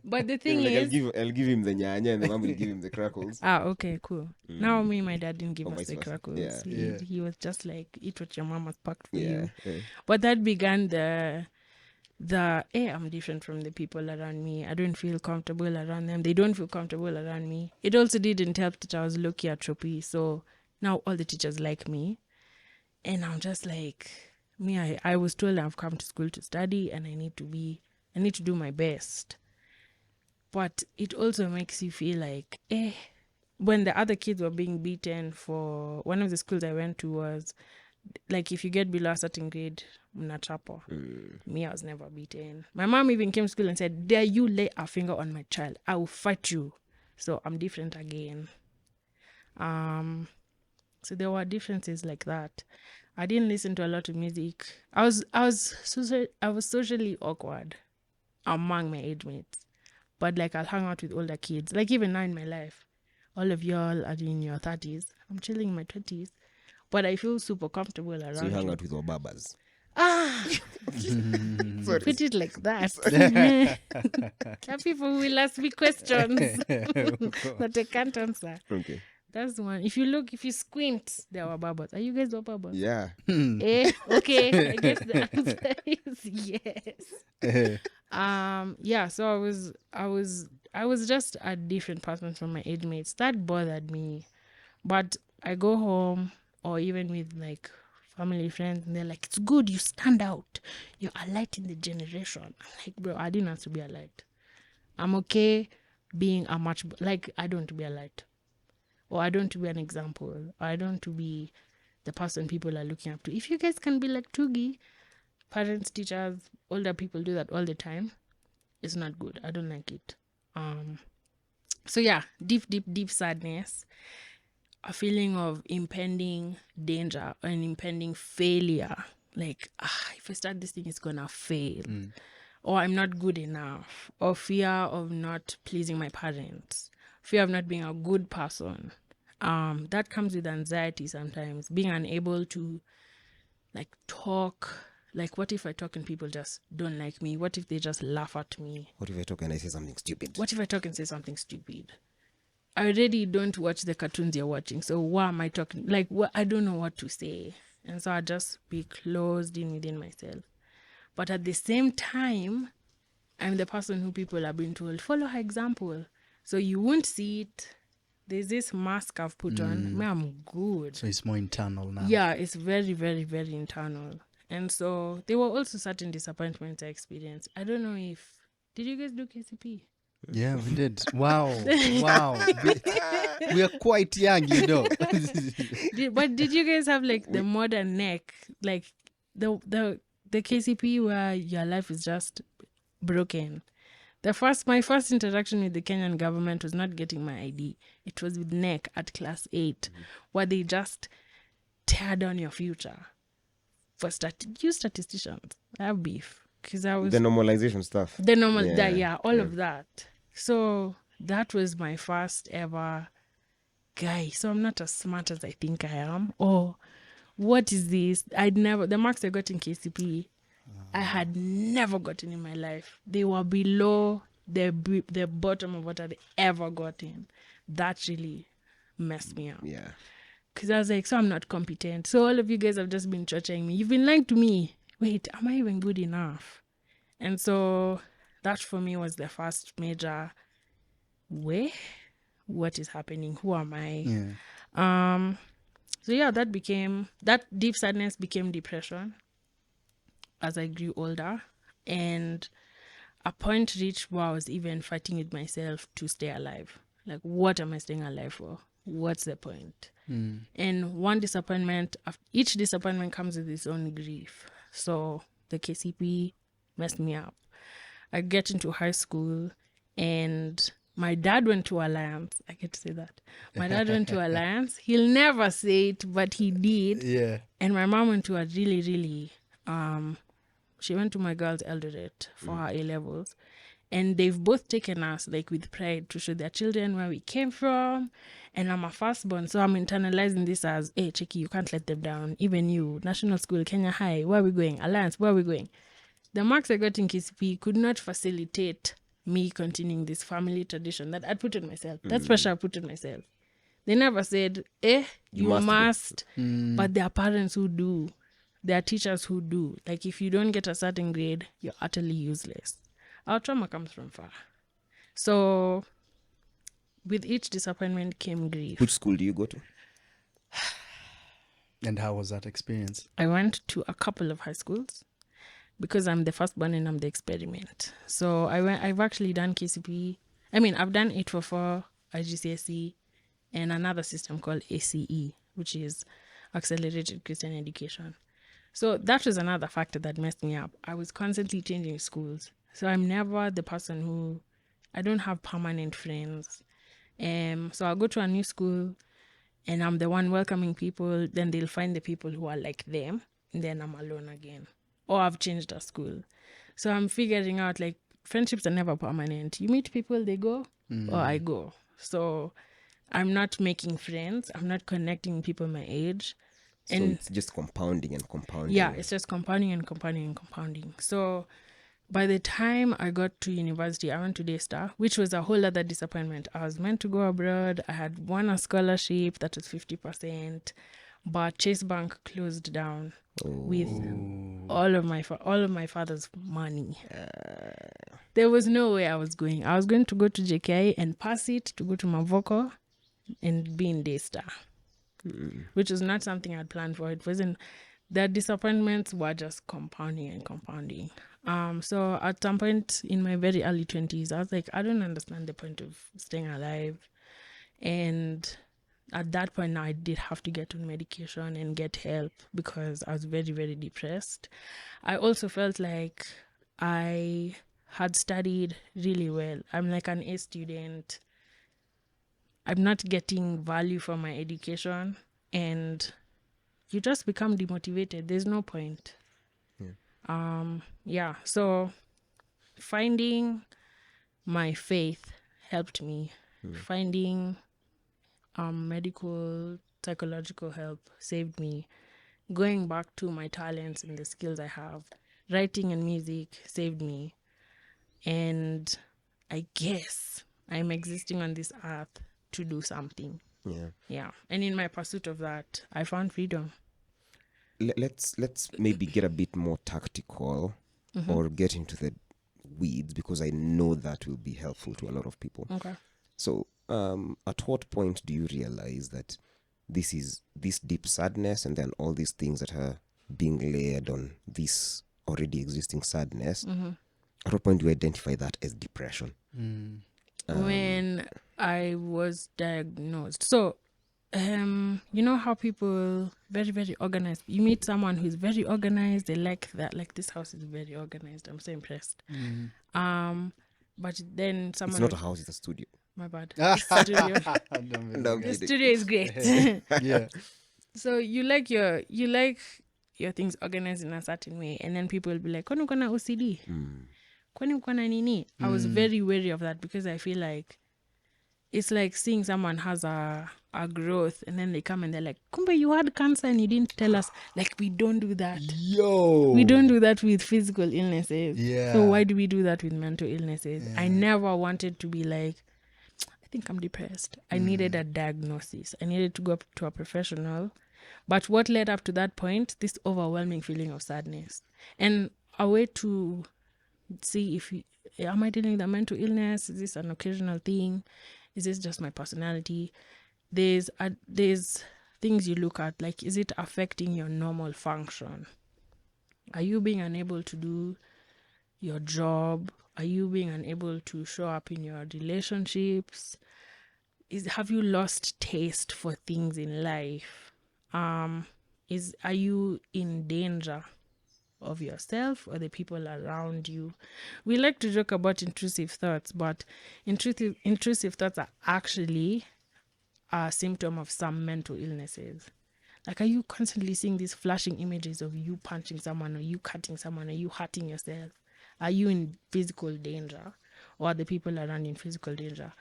But the thing Like is, I'll give him the nyanya and the mom will give him the crackles. okay, cool. Now me, my dad didn't give Or us vice the versa. crackles. Yeah. He was just like, eat what your mom has packed for Yeah. you. But that began I'm different from the people around me. I don't feel comfortable around them. They don't feel comfortable around me. It also didn't help that I was low-key at Tropi. So now all the teachers like me. And I'm just like, I was told I've come to school to study and I need to do my best. But it also makes you feel like, when the other kids were being beaten for, one of the schools I went to was, like, if you get below a certain grade, mnachapo. Me, I was never beaten. My mom even came to school and said, dare you lay a finger on my child, I will fight you. So I'm different again. So there were differences like that. I didn't listen to a lot of music. I was socially awkward among my age mates. But like I'll hang out with older kids. Like even now in my life, all of y'all are in your 30s. I'm chilling in my 20s. But I feel super comfortable around So you hang you. out with your babas. Put it like that. There are people who will ask me questions that I can't answer. Okay. That's the one. If you squint, there are babas. Are you guys babas? Yeah. Okay. I guess the answer is yes. Yeah, so I was just a different person from my age mates. That bothered me. But I go home or even with like family friends and they're like, it's good, you stand out. You're a light in the generation. I'm like, bro, I didn't have to be a light. I'm okay being I don't want to be a light. Or I don't want to be an example. Or I don't want to be the person people are looking up to. If you guys can be like Tugi, parents, teachers, older people do that all the time, it's not good. I don't like it. So yeah, deep sadness. a feeling of impending danger and impending failure. Like, if I start this thing, it's gonna fail. Or I'm not good enough. Or fear of not pleasing my parents. Fear of not being a good person. That comes with anxiety sometimes. Being unable to like talk. Like, what if I talk and people just don't like me? What if they just laugh at me? What if I talk and I say something stupid? What if I talk and say something stupid? I already don't watch the cartoons you're watching. So why am I talking? Like, I don't know what to say. And so I just be closed in within myself. But at the same time, I'm the person who people have been told, follow her example. So you won't see it. There's this mask I've put on. Man, I'm good. So it's more internal now. Yeah, it's very, very, very internal. And so there were also certain disappointments I experienced. I don't know if... Did you guys do KCP? Yeah, we did. Wow. Wow. We are quite young, you know. But did you guys have like the modern neck? Like the KCP where your life is just broken? My first interaction with the Kenyan government was not getting my ID. It was with NEC at class 8, where they just tear down your future. You statisticians, I have beef. Because I was The normalization stuff. the normal all of that. So that was my first ever guy. So I'm not as smart as I think I am. Or what is this? The marks I got in KCP, I had never gotten in my life. They were below the bottom of what I'd ever gotten. That really messed me up. Yeah. Because I was like, so I'm not competent. So all of you guys have just been torturing me. You've been lying to me. Wait, am I even good enough? And so that for me was the first major what is happening? Who am I? Yeah. So yeah, that deep sadness became depression as I grew older. And a point reached where I was even fighting with myself to stay alive. Like, what am I staying alive for? What's the point? And each disappointment comes with its own grief. So the KCP messed me up. I get into high school and my dad went to Alliance. I get to say that. My dad went to Alliance. He'll never say it, but he did. Yeah. And my mom went to a really, really, she went to my girl's Eldoret for her A-levels. And they've both taken us like with pride to show their children where we came from. And I'm a firstborn, so I'm internalizing this as, hey, Chiki, you can't let them down. Even you, National School, Kenya High, where are we going? Alliance, where are we going? The marks I got in KCP could not facilitate me continuing this family tradition that I'd put on myself. That's pressure I put on myself. They never said, you must. But there are parents who do. There are teachers who do. Like, if you don't get a certain grade, you're utterly useless. Our trauma comes from far. So, with each disappointment came grief. Which school do you go to? And how was that experience? I went to a couple of high schools because I'm the firstborn and I'm the experiment. So I've actually done KCP. I mean, I've done 844, IGCSE, and another system called ACE, which is Accelerated Christian Education. So that was another factor that messed me up. I was constantly changing schools. So I'm never the person I don't have permanent friends. So I'll go to a new school and I'm the one welcoming people. Then they'll find the people who are like them. And then I'm alone again. Or I've changed a school. So I'm figuring out, like, friendships are never permanent. You meet people, they go, or I go. So I'm not making friends. I'm not connecting with people my age. So it's just compounding and compounding. Yeah, it's just compounding and compounding and compounding. So by the time I got to university, I went to Daystar, which was a whole other disappointment. I was meant to go abroad. I had won a scholarship that was 50%, but Chase Bank closed down with all of my father's money. There was no way I was going. I was going to go to JKI and pass it to go to Mavoko and be in Daystar, which was not something I'd planned for. It wasn't. The disappointments were just compounding and compounding. So at some point in my very early 20s, I was like, I don't understand the point of staying alive. And at that point now, I did have to get on medication and get help because I was very, very depressed. I also felt like I had studied really well. I'm like an A student. I'm not getting value from my education, and you just become demotivated. There's no point. So finding my faith helped me. Finding medical psychological help saved me. Going back to my talents and the skills I have, writing and music saved me. And I guess I'm existing on this earth to do something. Yeah. And in my pursuit of that, I found freedom. Let's maybe get a bit more tactical or get into the weeds, because I know that will be helpful to a lot of people. Okay. So at what point do you realize that this is this deep sadness and then all these things that are being layered on this already existing sadness, at what point do you identify that as depression? When I was diagnosed. So, you know how people very, very organized. You meet someone who's very organized. They like that. Like, this house is very organized. I'm so impressed. But then someone. It's not a house; it's a studio. My bad. Studio. No, I'm The kidding. studio is great. Yeah. So you like your things organized in a certain way, and then people will be like, "Kwani uko na OCD? Kwani uko na nini?" I was very wary of that, because I feel like it's like seeing someone has a growth, and then they come and they're like, "Kumbe, you had cancer and you didn't tell us." Like, we don't do that. Yo. We don't do that with physical illnesses. Yeah. So why do we do that with mental illnesses? I never wanted to be like, I think I'm depressed. I needed a diagnosis. I needed to go up to a professional. But what led up to that point? This overwhelming feeling of sadness. And a way to see if am I dealing with a mental illness? Is this an occasional thing? Is this just my personality? There's things you look at, like, is it affecting your normal function? Are you being unable to do your job? Are you being unable to show up in your relationships? Have you lost taste for things in life? Are you in danger of yourself or the people around you? We like to joke about intrusive thoughts, but intrusive thoughts are actually a symptom of some mental illnesses. Like, are you constantly seeing these flashing images of you punching someone, or you cutting someone, or you hurting yourself? Are you in physical danger, or are the people around you in physical danger?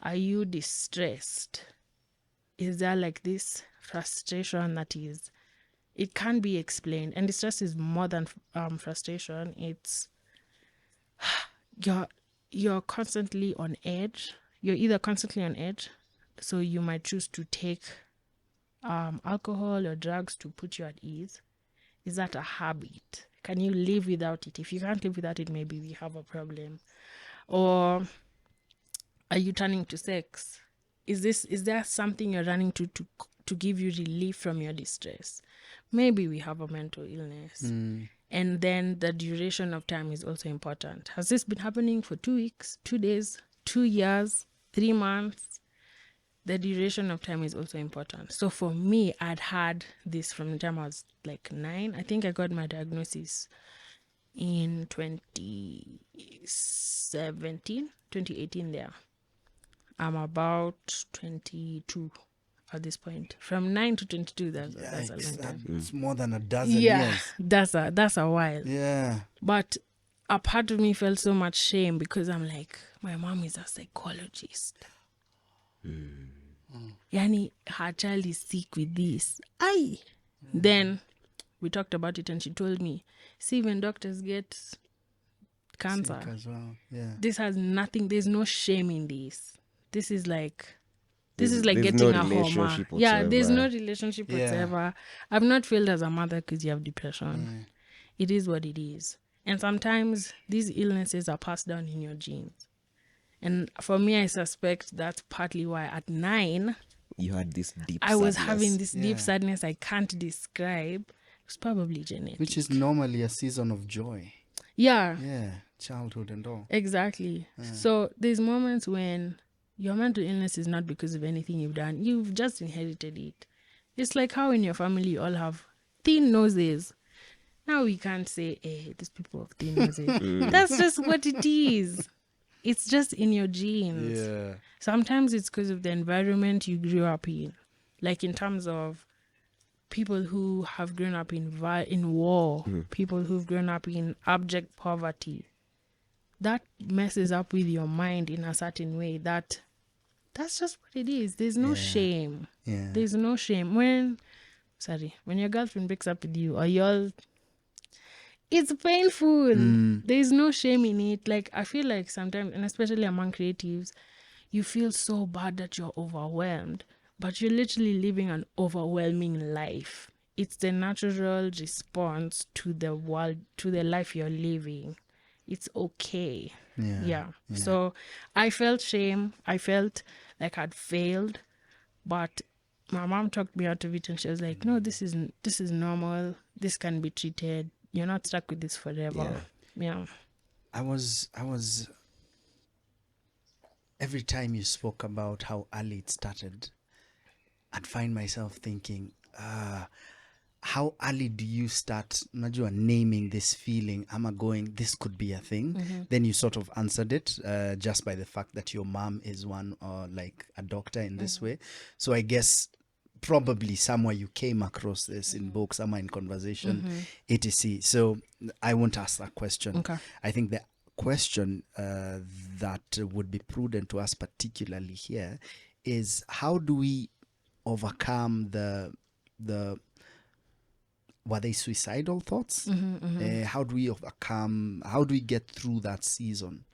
Are you distressed? Is there like this frustration that is, it can be explained, and distress is more than frustration. It's you're constantly on edge. You're either constantly on edge, so you might choose to take alcohol or drugs to put you at ease. Is that a habit? Can you live without it? If you can't live without it, maybe we have a problem. Or are you turning to sex? Is there something you're running to give you relief from your distress? Maybe we have a mental illness. And then the duration of time is also important. Has this been happening for 2 weeks, 2 days, 2 years, 3 months? The duration of time is also important. So for me, I'd had this from the time I was like 9. I think I got my diagnosis in 2018 there. I'm about 22 at this point. From 9 to 22, that's a long time. It's more than a dozen Yeah, years. that's a while. Yeah. But a part of me felt so much shame, because I'm like, my mom is a psychologist. Yani, her child is sick with this. Then we talked about it, and she told me, see, when doctors get cancer, Sick as well. Yeah. this has nothing, there's no shame in this. This is like There's getting no a home. relationship Yeah, there's no whatsoever. relationship Yeah. whatsoever. I've not failed as a mother because you have depression. It is what it is. And sometimes these illnesses are passed down in your genes. And for me, I suspect that's partly why at 9, You had this deep I was sadness. having this deep Yeah. sadness I can't describe. It's probably genetic. Which is normally a season of joy. Yeah, Yeah. Childhood and all. exactly. So there's moments when your mental illness is not because of anything you've done. You've just inherited it. It's like how in your family you all have thin noses. Now we can't say, hey, these people have thin noses. That's just what it is. It's just in your genes. Yeah. Sometimes it's because of the environment you grew up in. Like in terms of people who have grown up in war, people who've grown up in abject poverty. That messes up with your mind in a certain way. That's just what it is. There's no shame. Yeah. There's no shame. When your girlfriend breaks up with you or y'all, it's painful. There's no shame in it. Like, I feel like sometimes, and especially among creatives, you feel so bad that you're overwhelmed, but you're literally living an overwhelming life. It's the natural response to the world, to the life you're living. It's okay. Yeah. So I felt shame. I felt like I'd failed, but my mom talked me out of it, and she was like, "No, this is normal. This can be treated. You're not stuck with this forever." Yeah. I was every time you spoke about how early it started, I'd find myself thinking, how early do you start najua naming this feeling? Am I going, this could be a thing? Then you sort of answered it just by the fact that your mom is one, or like a doctor in this way. So I guess probably somewhere you came across this in books, somewhere in conversation, etc. So I won't ask that question. Okay. I think the question that would be prudent to ask, particularly here, is how do we overcome the were they suicidal thoughts? How do we overcome? How do we get through that season?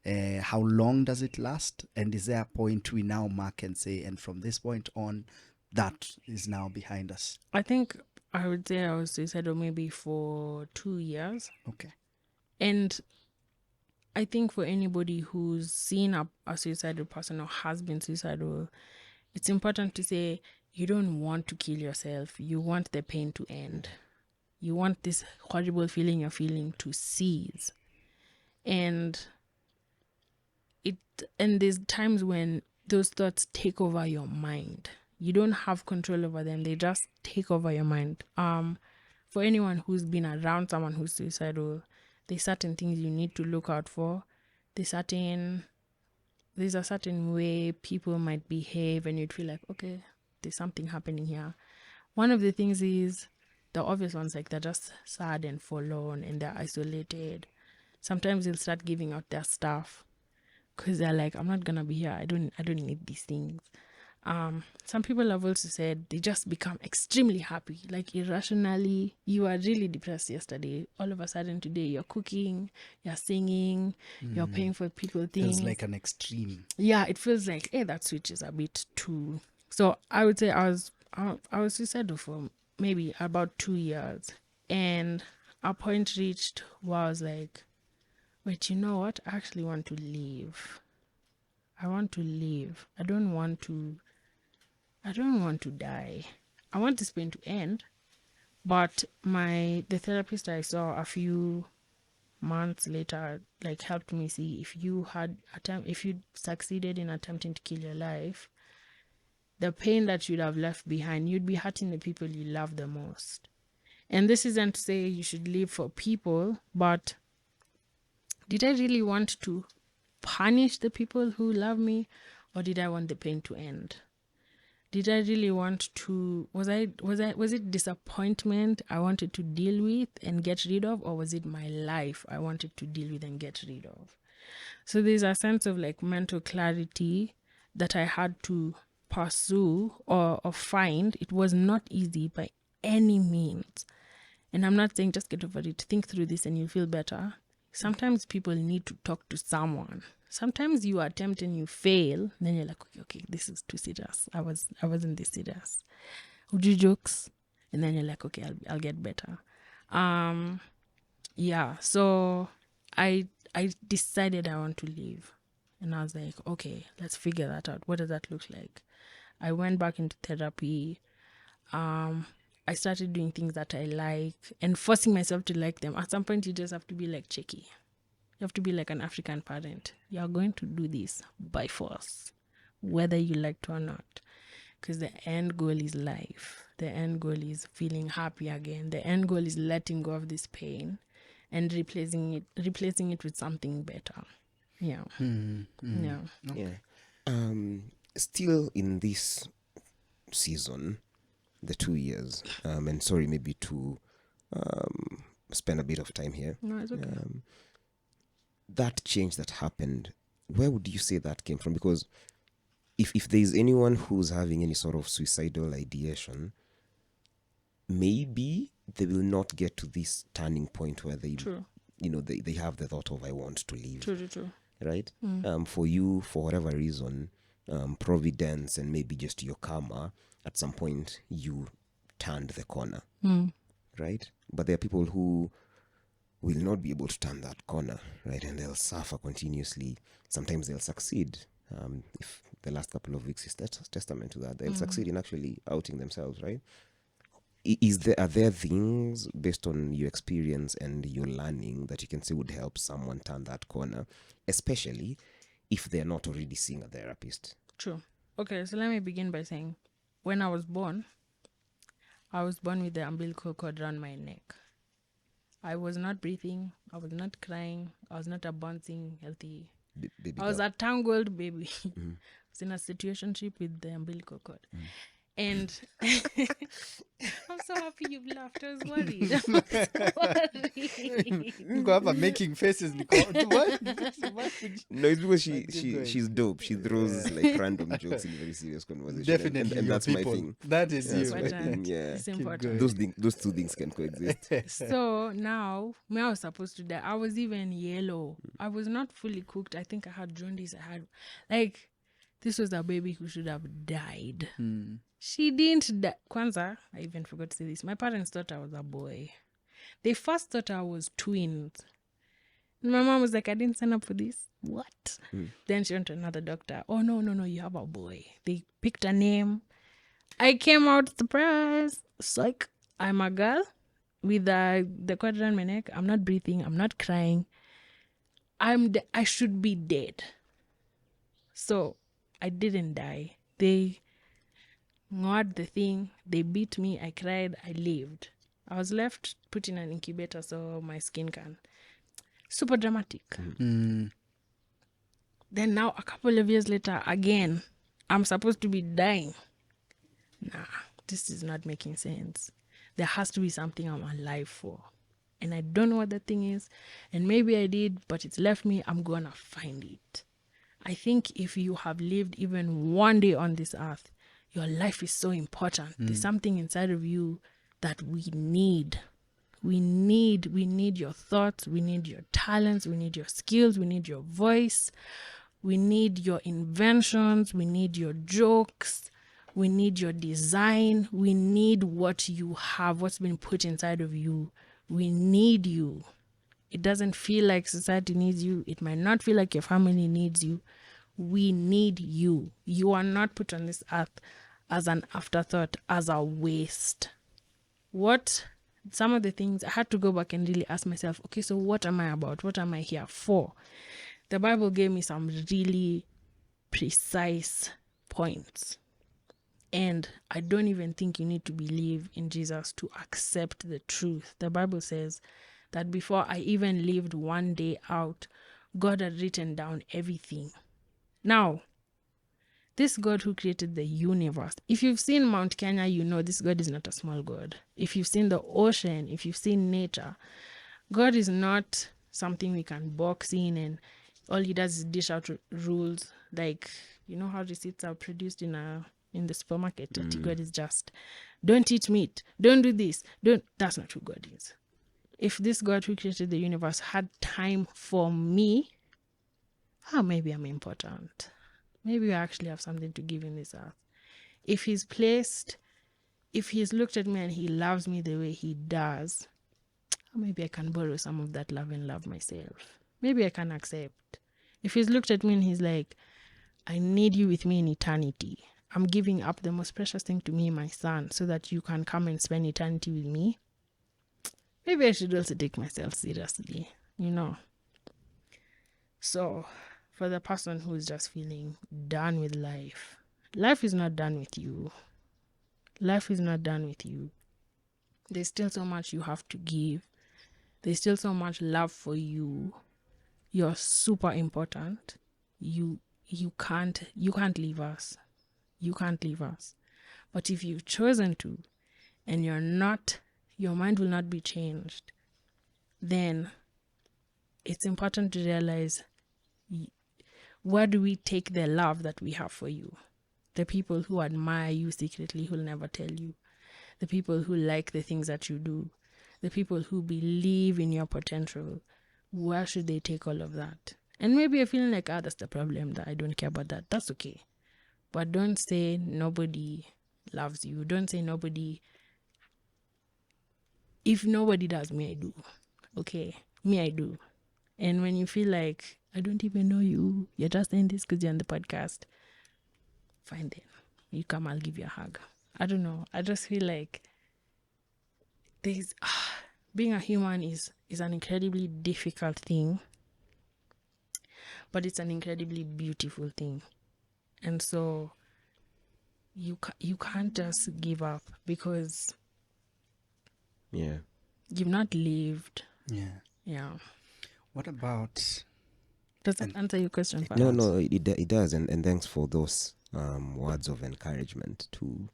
How long does it last? And is there a point we now mark and say, and from this point on, that is now behind us? I think I would say I was suicidal maybe for 2 years. Okay. And I think for anybody who's seen a suicidal person or has been suicidal, it's important to say you don't want to kill yourself. You want the pain to end. You want this horrible feeling you're feeling to cease. And there's times when those thoughts take over your mind. You don't have control over them. They just take over your mind. For anyone who's been around someone who's suicidal, there's certain things you need to look out for. There's a certain way people might behave, and you'd feel like, okay, there's something happening here. One of the things is the obvious ones, like they're just sad and forlorn and they're isolated. Sometimes they'll start giving out their stuff because they're like, I'm not gonna be here. I don't need these things. Some people have also said they just become extremely happy, like irrationally. You are really depressed yesterday. All of a sudden today you're cooking, you're singing, you're paying for people things. Feels like an extreme. Yeah, it feels like, hey, that switches a bit too. So I would say I was suicidal for maybe about 2 years, and a point reached where I was like, wait, you know what? I actually want to leave. I want to leave. I don't want to die. I want this pain to end. But the therapist I saw a few months later like helped me see if you succeeded in attempting to kill your life, the pain that you'd have left behind, you'd be hurting the people you love the most. And this isn't to say you should live for people, but did I really want to punish the people who love me, or did I want the pain to end? Did I really want to, was it disappointment I wanted to deal with and get rid of, or was it my life I wanted to deal with and get rid of? So there's a sense of like mental clarity that I had to pursue or find. It was not easy by any means. And I'm not saying just get over it, think through this and you'll feel better. Sometimes people need to talk to someone. Sometimes you attempt and you fail, then you're like, okay, this is too serious. I wasn't this serious. Would you jokes? And then you're like, okay, I'll get better. Yeah. So I decided I want to leave, and I was like, okay, let's figure that out. What does that look like? I went back into therapy. I started doing things that I like and forcing myself to like them. At some point, you just have to be like cheeky. You have to be like an African parent. You're going to do this by force, whether you like to or not. Because the end goal is life. The end goal is feeling happy again. The end goal is letting go of this pain and replacing it with something better. Yeah. Yeah. Yeah. Still in this season, the 2 years, and sorry, maybe to spend a bit of time here. No, it's okay. That change that happened, where would you say that came from? Because if there's anyone who's having any sort of suicidal ideation, maybe they will not get to this turning point where they, True. they have the thought of, I want to leave. True. Right? For you, for whatever reason, providence and maybe just your karma, at some point you turned the corner. Right? But there are people who will not be able to turn that corner, right? And they'll suffer continuously. Sometimes they'll succeed. If the last couple of weeks is testament to that, they'll succeed in actually outing themselves, right? Are there things based on your experience and your learning that you can say would help someone turn that corner, especially if they're not already seeing a therapist? True. Okay, so let me begin by saying, when I was born with the umbilical cord around my neck. I was not breathing. I was not crying. I was not a bouncing, healthy. Baby I was girl. a tangled baby. I was in a situationship with the umbilical cord. And I'm so happy you've laughed. I was worried. Go up and making faces. What? No, it's because going. she's dope. She throws like random jokes in very serious conversation. Definitely, and your that's my people. thing. That is That's you. my thing. Yeah, It's important. those two things can coexist. So now, I was supposed to die. I was even yellow. I was not fully cooked. I think I had jaundice. This was a baby who should have died. She didn't die. Kwanzaa, I even forgot to say this. My parents thought I was a boy. They first thought I was twins. And my mom was like, I didn't sign up for this. What? Then she went to another doctor. Oh, no, you have a boy. They picked a name. I came out surprised. It's like, I'm a girl with the cord around my neck. I'm not breathing. I'm not crying. I should be dead. So I didn't die. They gnawed the thing. They beat me. I cried. I lived. I was left put in an incubator so my skin can. Super dramatic. Then now a couple of years later, again, I'm supposed to be dying. Nah, this is not making sense. There has to be something I'm alive for. And I don't know what that thing is. And maybe I did, but it's left me. I'm gonna find it. I think if you have lived even one day on this earth, your life is so important. There's something inside of you that we need. We need your thoughts. We need your talents. We need your skills. We need your voice. We need your inventions. We need your jokes. We need your design. We need what you have, what's been put inside of you. We need you. It doesn't feel like society needs you. It might not feel like your family needs you. We need you. You are not put on this earth as an afterthought, as a waste. Some of the things I had to go back and really ask myself, okay, so what am I about? What am I here for? The Bible gave me some really precise points. And I don't even think you need to believe in Jesus to accept the truth. The Bible says that before I even lived one day out, God had written down everything. Now, this God who created the universe, if you've seen Mount Kenya, you know this God is not a small God. If you've seen the ocean, if you've seen nature, God is not something we can box in and all he does is dish out rules. Like, you know how receipts are produced in the supermarket. God is just, don't eat meat, don't do this, that's not who God is. If this God who created the universe had time for me, maybe I'm important. Maybe I actually have something to give in this earth. If he's looked at me and he loves me the way he does, maybe I can borrow some of that love and love myself. Maybe I can accept. If he's looked at me and he's like, I need you with me in eternity. I'm giving up the most precious thing to me, my son, so that you can come and spend eternity with me. Maybe I should also take myself seriously, So, for the person who is just feeling done with life, life is not done with you. Life is not done with you. There's still so much you have to give. There's still so much love for you. you're super important. You can't leave us. You can't leave us. But if you've chosen to, and your mind will not be changed, then it's important to realize, where do we take the love that we have for you? The people who admire you secretly, who'll never tell you. The people who like the things that you do. The people who believe in your potential. Where should they take all of that? And maybe you're feeling like, that's the problem, that I don't care about that. That's okay. But don't say nobody loves you. Don't say nobody. If nobody does, me, I do. Okay, me, I do. And when you feel like, I don't even know you, you're just saying this because you're on the podcast, fine then. You come, I'll give you a hug. I don't know. I just feel like being a human is an incredibly difficult thing, but it's an incredibly beautiful thing. And so you can't just give up, because you've not lived. Yeah. What about... Does that answer your question? No, it does, and thanks for those words of encouragement to,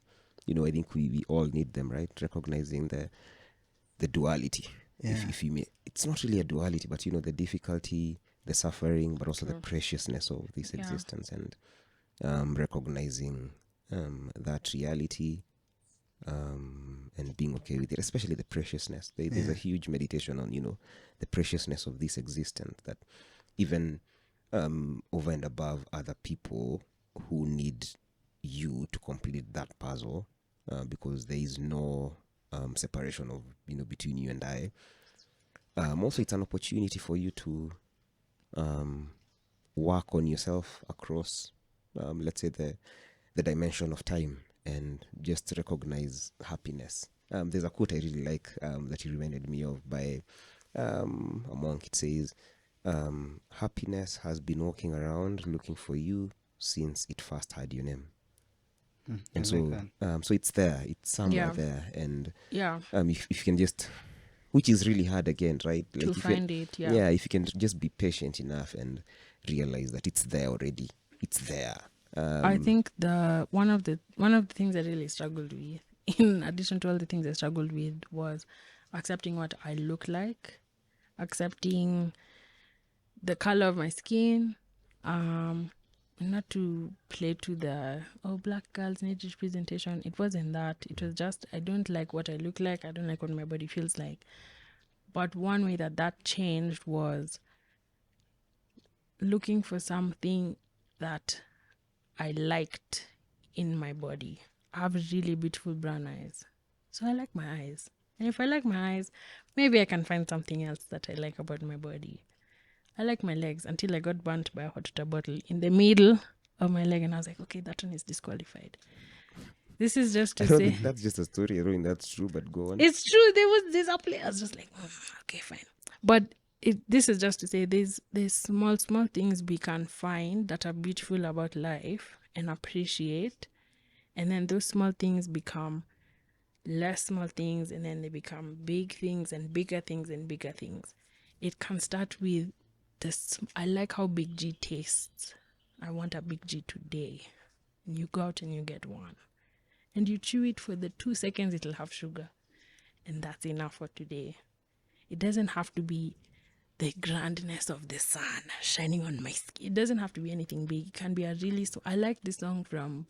I think we all need them, right? Recognizing the duality. If you may, it's not really a duality, but the difficulty, the suffering, but also the preciousness of this existence, and recognizing that reality, and being okay with it, especially the preciousness. There's a huge meditation on the preciousness of this existence, that even over and above other people who need you to complete that puzzle, because there is no separation of between you and I. Also, it's an opportunity for you to work on yourself across, let's say, the dimension of time, and just recognize happiness. There's a quote I really like, that he reminded me of, by a monk. It says, happiness has been walking around looking for you since it first had your name. And so it's there, it's somewhere there, and if you can just, which is really hard again, right? Like to find it, if you can just be patient enough and realize that it's there already, it's there. I think one of the things I really struggled with, in addition to all the things I struggled with, was accepting what I look like, accepting the color of my skin, not to play to the black girls need representation. It wasn't that. It was just, I don't like what I look like. I don't like what my body feels like. But one way that changed was looking for something that I liked in my body. I have really beautiful brown eyes, so I like my eyes. And if I like my eyes, maybe I can find something else that I like about my body. I like my legs, until I got burnt by a hot water bottle in the middle of my leg, and I was like, okay, that one is disqualified. This is just to I don't say, think that's just a story. I don't think that's true, but go on. it's true. There's a place. I was just like, okay, fine. But this is just to say, there's small things we can find that are beautiful about life and appreciate, and then those small things become less small things, and then they become big things and bigger things and bigger things. It can start with this. I like how Big G tastes. I want a Big G today. And you go out and you get one, and you chew it for the 2 seconds it'll have sugar, and that's enough for today. It doesn't have to be the grandness of the sun shining on my skin. It doesn't have to be anything big. It can be a really... So I like this song from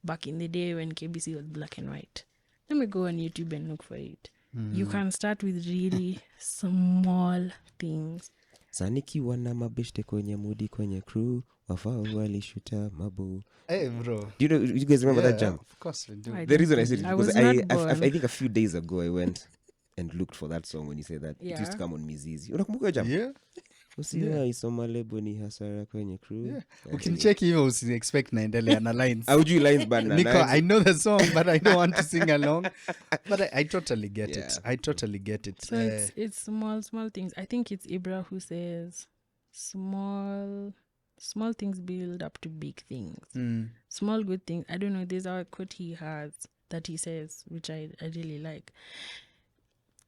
back in the day when KBC was black and white. Let me go on YouTube and look for it. You can start with really small things. Sanikiwa na mabeshte kwenye mudi kwenye crew wafao walishuta mabu. Hey, bro. Do you guys remember that jam? Of course we do. The reason I said it I because was I not born. think a few days ago I went and looked for that song when you said that. It used to come on Mizizi. Unakumbuka jam? Yeah. Usiwa isoma lebo ni hasara kwenye crew. Yeah. Ukinicheck hivyo usi expect naendelea na lines. I would you lines bad na Nico, lines. I know the song, but I don't want to sing along. But I totally get Yeah. it. I totally get it. So it's small things. I think it's Ibra who says small things build up to big things. Small good things. I don't know, there's a quote he has that he says, which I really like.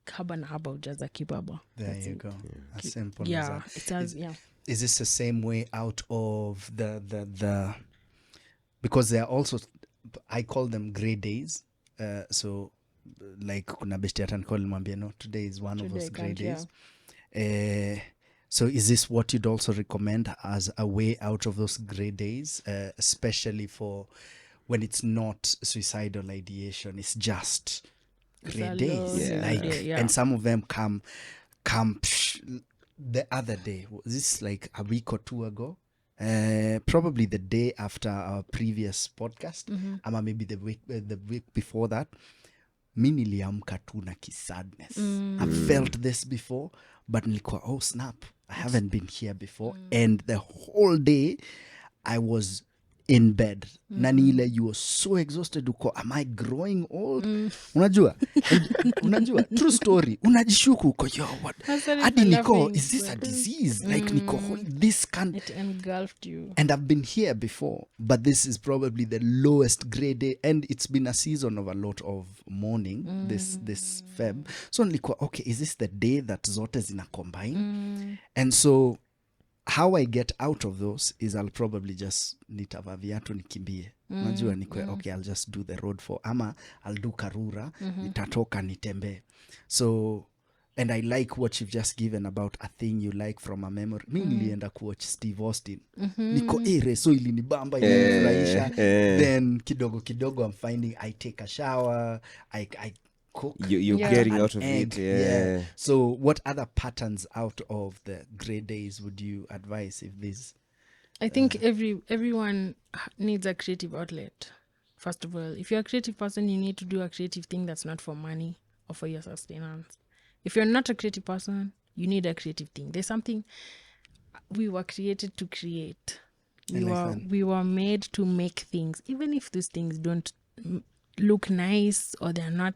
Kaba na haba ujaza kibaba. There you go. As simple as Yeah, that. it says, yeah. is this the same way out of the because there are also, I call them gray days. So like kuna besti atanicall nimwambia no, today is one of Today those I gray can't, yeah. days. So is this what you'd also recommend as a way out of those gray days, especially for when it's not suicidal ideation, it's just It's gray a days, low like, day, yeah. and some of them come the other day. Was this like a week or two ago? Probably the day after our previous podcast, ama maybe the week before that. Mi niliamka tu na kisadness. I've felt this before, but nilikuwa, oh snap, I haven't been here before. And the whole day I was in bed. Nanile, you were so exhausted, uko, am I growing old? Unajua? Unajua? True story. Unajishuku uko, yo, what? Hadi niko, is this a disease? Like niko, this can't. It engulfed you. And I've been here before, but this is probably the lowest grade day, and it's been a season of a lot of mourning this Feb. So nilikuwa, okay, is this the day that zote zina combine? And so how I get out of those is I'll probably just nitava viatu nikimbie. Najua nikwe, okay, I'll just do the road for, ama I'll do Karura, nitatoka nitembe. So, and I like what you've just given about a thing you like from a memory. Mi nilienda kuwatch Steve Austin. Niko so ilinibamba, ilinifurahisha. Then kidogo kidogo I'm finding I take a shower, I cook. You're Yeah. getting an out of egg, it. Yeah. So what other patterns out of the gray days would you advise if this? I think everyone needs a creative outlet. First of all, if you're a creative person, you need to do a creative thing that's not for money or for your sustenance. If you're not a creative person, you need a creative thing. There's something we were created to create. We were made to make things, even if those things don't look nice or they're not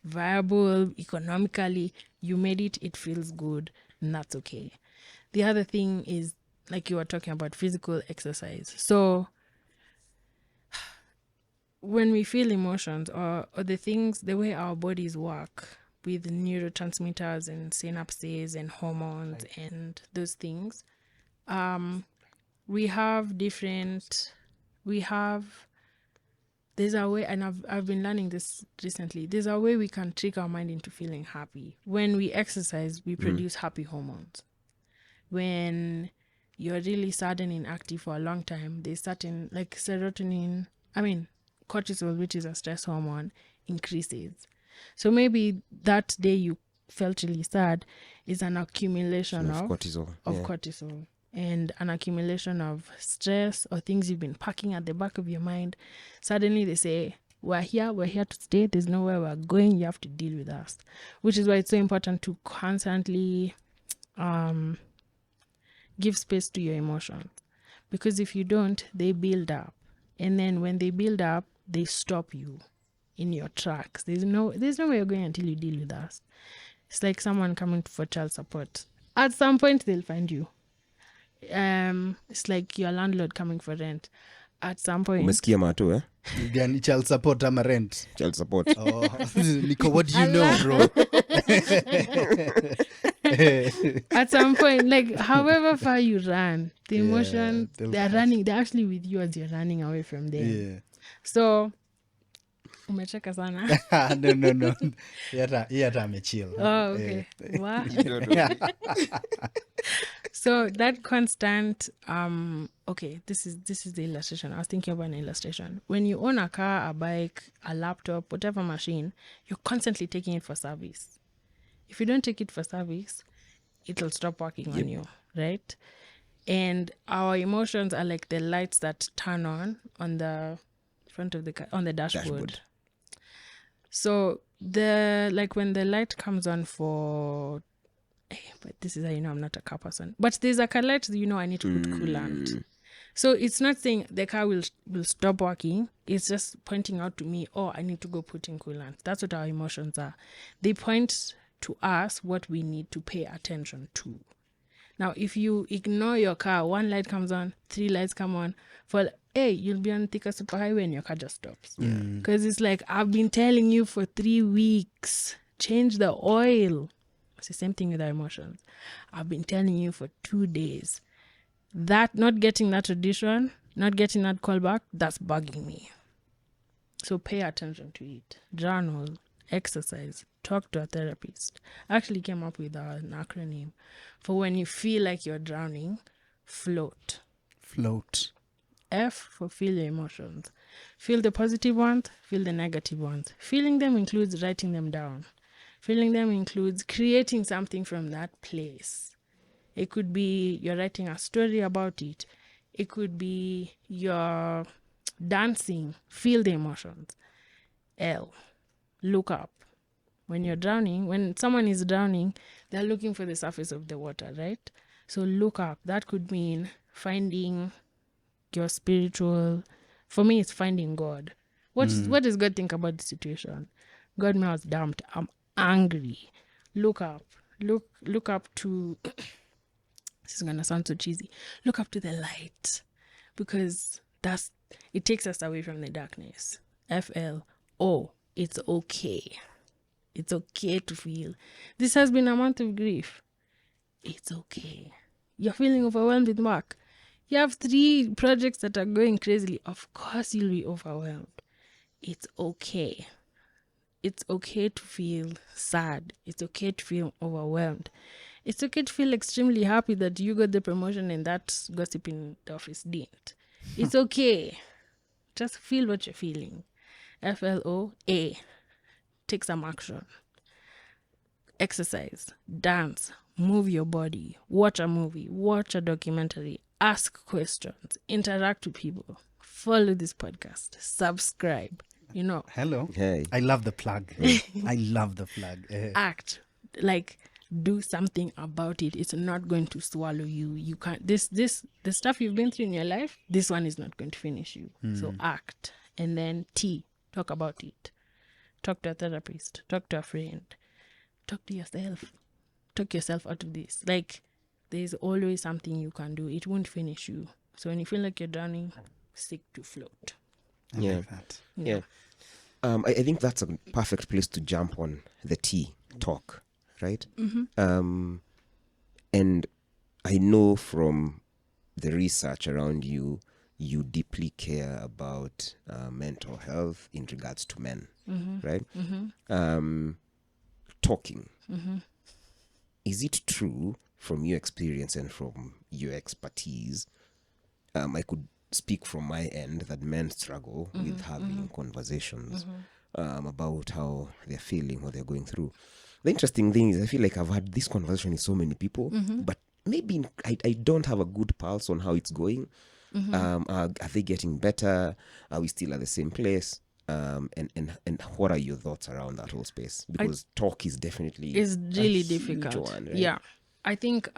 viable economically. You made it, it feels good, and that's okay. The other thing is, like you were talking about, physical exercise. So when we feel emotions or the things, the way our bodies work with neurotransmitters and synapses and hormones and those things, there's a way, and I've been learning this recently, there's a way we can trick our mind into feeling happy. When we exercise, we produce happy hormones. When you're really sad and inactive for a long time, there's certain, like cortisol, which is a stress hormone, increases. So maybe that day you felt really sad is an accumulation of cortisol and an accumulation of stress or things you've been packing at the back of your mind. Suddenly they say, we're here to stay, there's nowhere we're going, you have to deal with us. Which is why it's so important to constantly give space to your emotions, because if you don't, they build up, and then when they build up, they stop you in your tracks. There's no way you're going until you deal with us. It's like someone coming for child support. At some point they'll find you. It's like your landlord coming for rent. At some point, Umesikia Matu, eh? Gani, child support ama rent? Child support. Oh, Nico, what do you know, bro? at some point, like however far you run, the emotions, they're running, they're actually with you as you're running away from them. Yeah. So umecheka sana. No. Yata amechill. Oh, okay. Wow. So that constant okay, this is the illustration. I was thinking about an illustration. When you own a car, a bike, a laptop, whatever machine, you're constantly taking it for service. If you don't take it for service, it'll stop working on you, right? And our emotions are like the lights that turn on the front of the car, on the dashboard. So when the light comes on for, but this is how you know I'm not a car person. But there's a car light that you know I need to put coolant. So it's not saying the car will stop working. It's just pointing out to me, oh, I need to go put in coolant. That's what our emotions are. They point to us what we need to pay attention to. Now, if you ignore your car, one light comes on, 3 lights come on, you'll be on Thika Superhighway and your car just stops. Because it's like, I've been telling you for 3 weeks, change the oil. It's the same thing with our emotions. I've been telling you for 2 days, That, not getting that audition, not getting that callback, that's bugging me. So pay attention to it. Journal, exercise, talk to a therapist. I actually came up with an acronym for when you feel like you're drowning. Float. Float. F for feel your emotions. Feel the positive ones, feel the negative ones. Feeling them includes writing them down. Feeling them includes creating something from that place. It could be you're writing a story about it. It could be you're dancing. Feel the emotions. L, look up. When you're drowning, when someone is drowning, they're looking for the surface of the water, right? So look up. That could mean finding your spiritual. For me, it's finding God. What does God think about the situation? God, me, I was dumped. I'm angry. Look up. Look up to. This is gonna sound so cheesy. Look up to the light, because it takes us away from the darkness. F.L.O. It's okay. It's okay to feel. This has been a month of grief. It's okay. You're feeling overwhelmed with work. You have 3 projects that are going crazily. Of course you'll be overwhelmed. It's okay. It's okay to feel sad. It's okay to feel overwhelmed. It's okay to feel extremely happy that you got the promotion and that gossip in the office didn't. It's okay. Just feel what you're feeling. F.L.O.A. Take some action. Exercise, dance, move your body, watch a movie, watch a documentary, ask questions, interact with people, follow this podcast, subscribe, Hello. Hey. I love the plug. I love the plug. act, like do something about it. It's not going to swallow you. You can't, the stuff you've been through in your life, this one is not going to finish you. So act. And then T, talk about it. Talk to a therapist, talk to a friend, talk to yourself. Talk yourself out of this. Like, there's always something you can do. It won't finish you. So when you feel like you're drowning, stick to float. I like that. Yeah. I think that's a perfect place to jump on the T, talk, right? And I know from the research around you, you deeply care about mental health in regards to men, right? Talking. Is it true from your experience and from your expertise? I could speak from my end that men struggle with having conversations about how they're feeling, what they're going through. The interesting thing is I feel like I've had this conversation with so many people, but maybe I don't have a good pulse on how it's going. Are they getting better? Are we still at the same place? And what are your thoughts around that whole space? Because talk is definitely It's really a huge difficult. one, right? Yeah. I think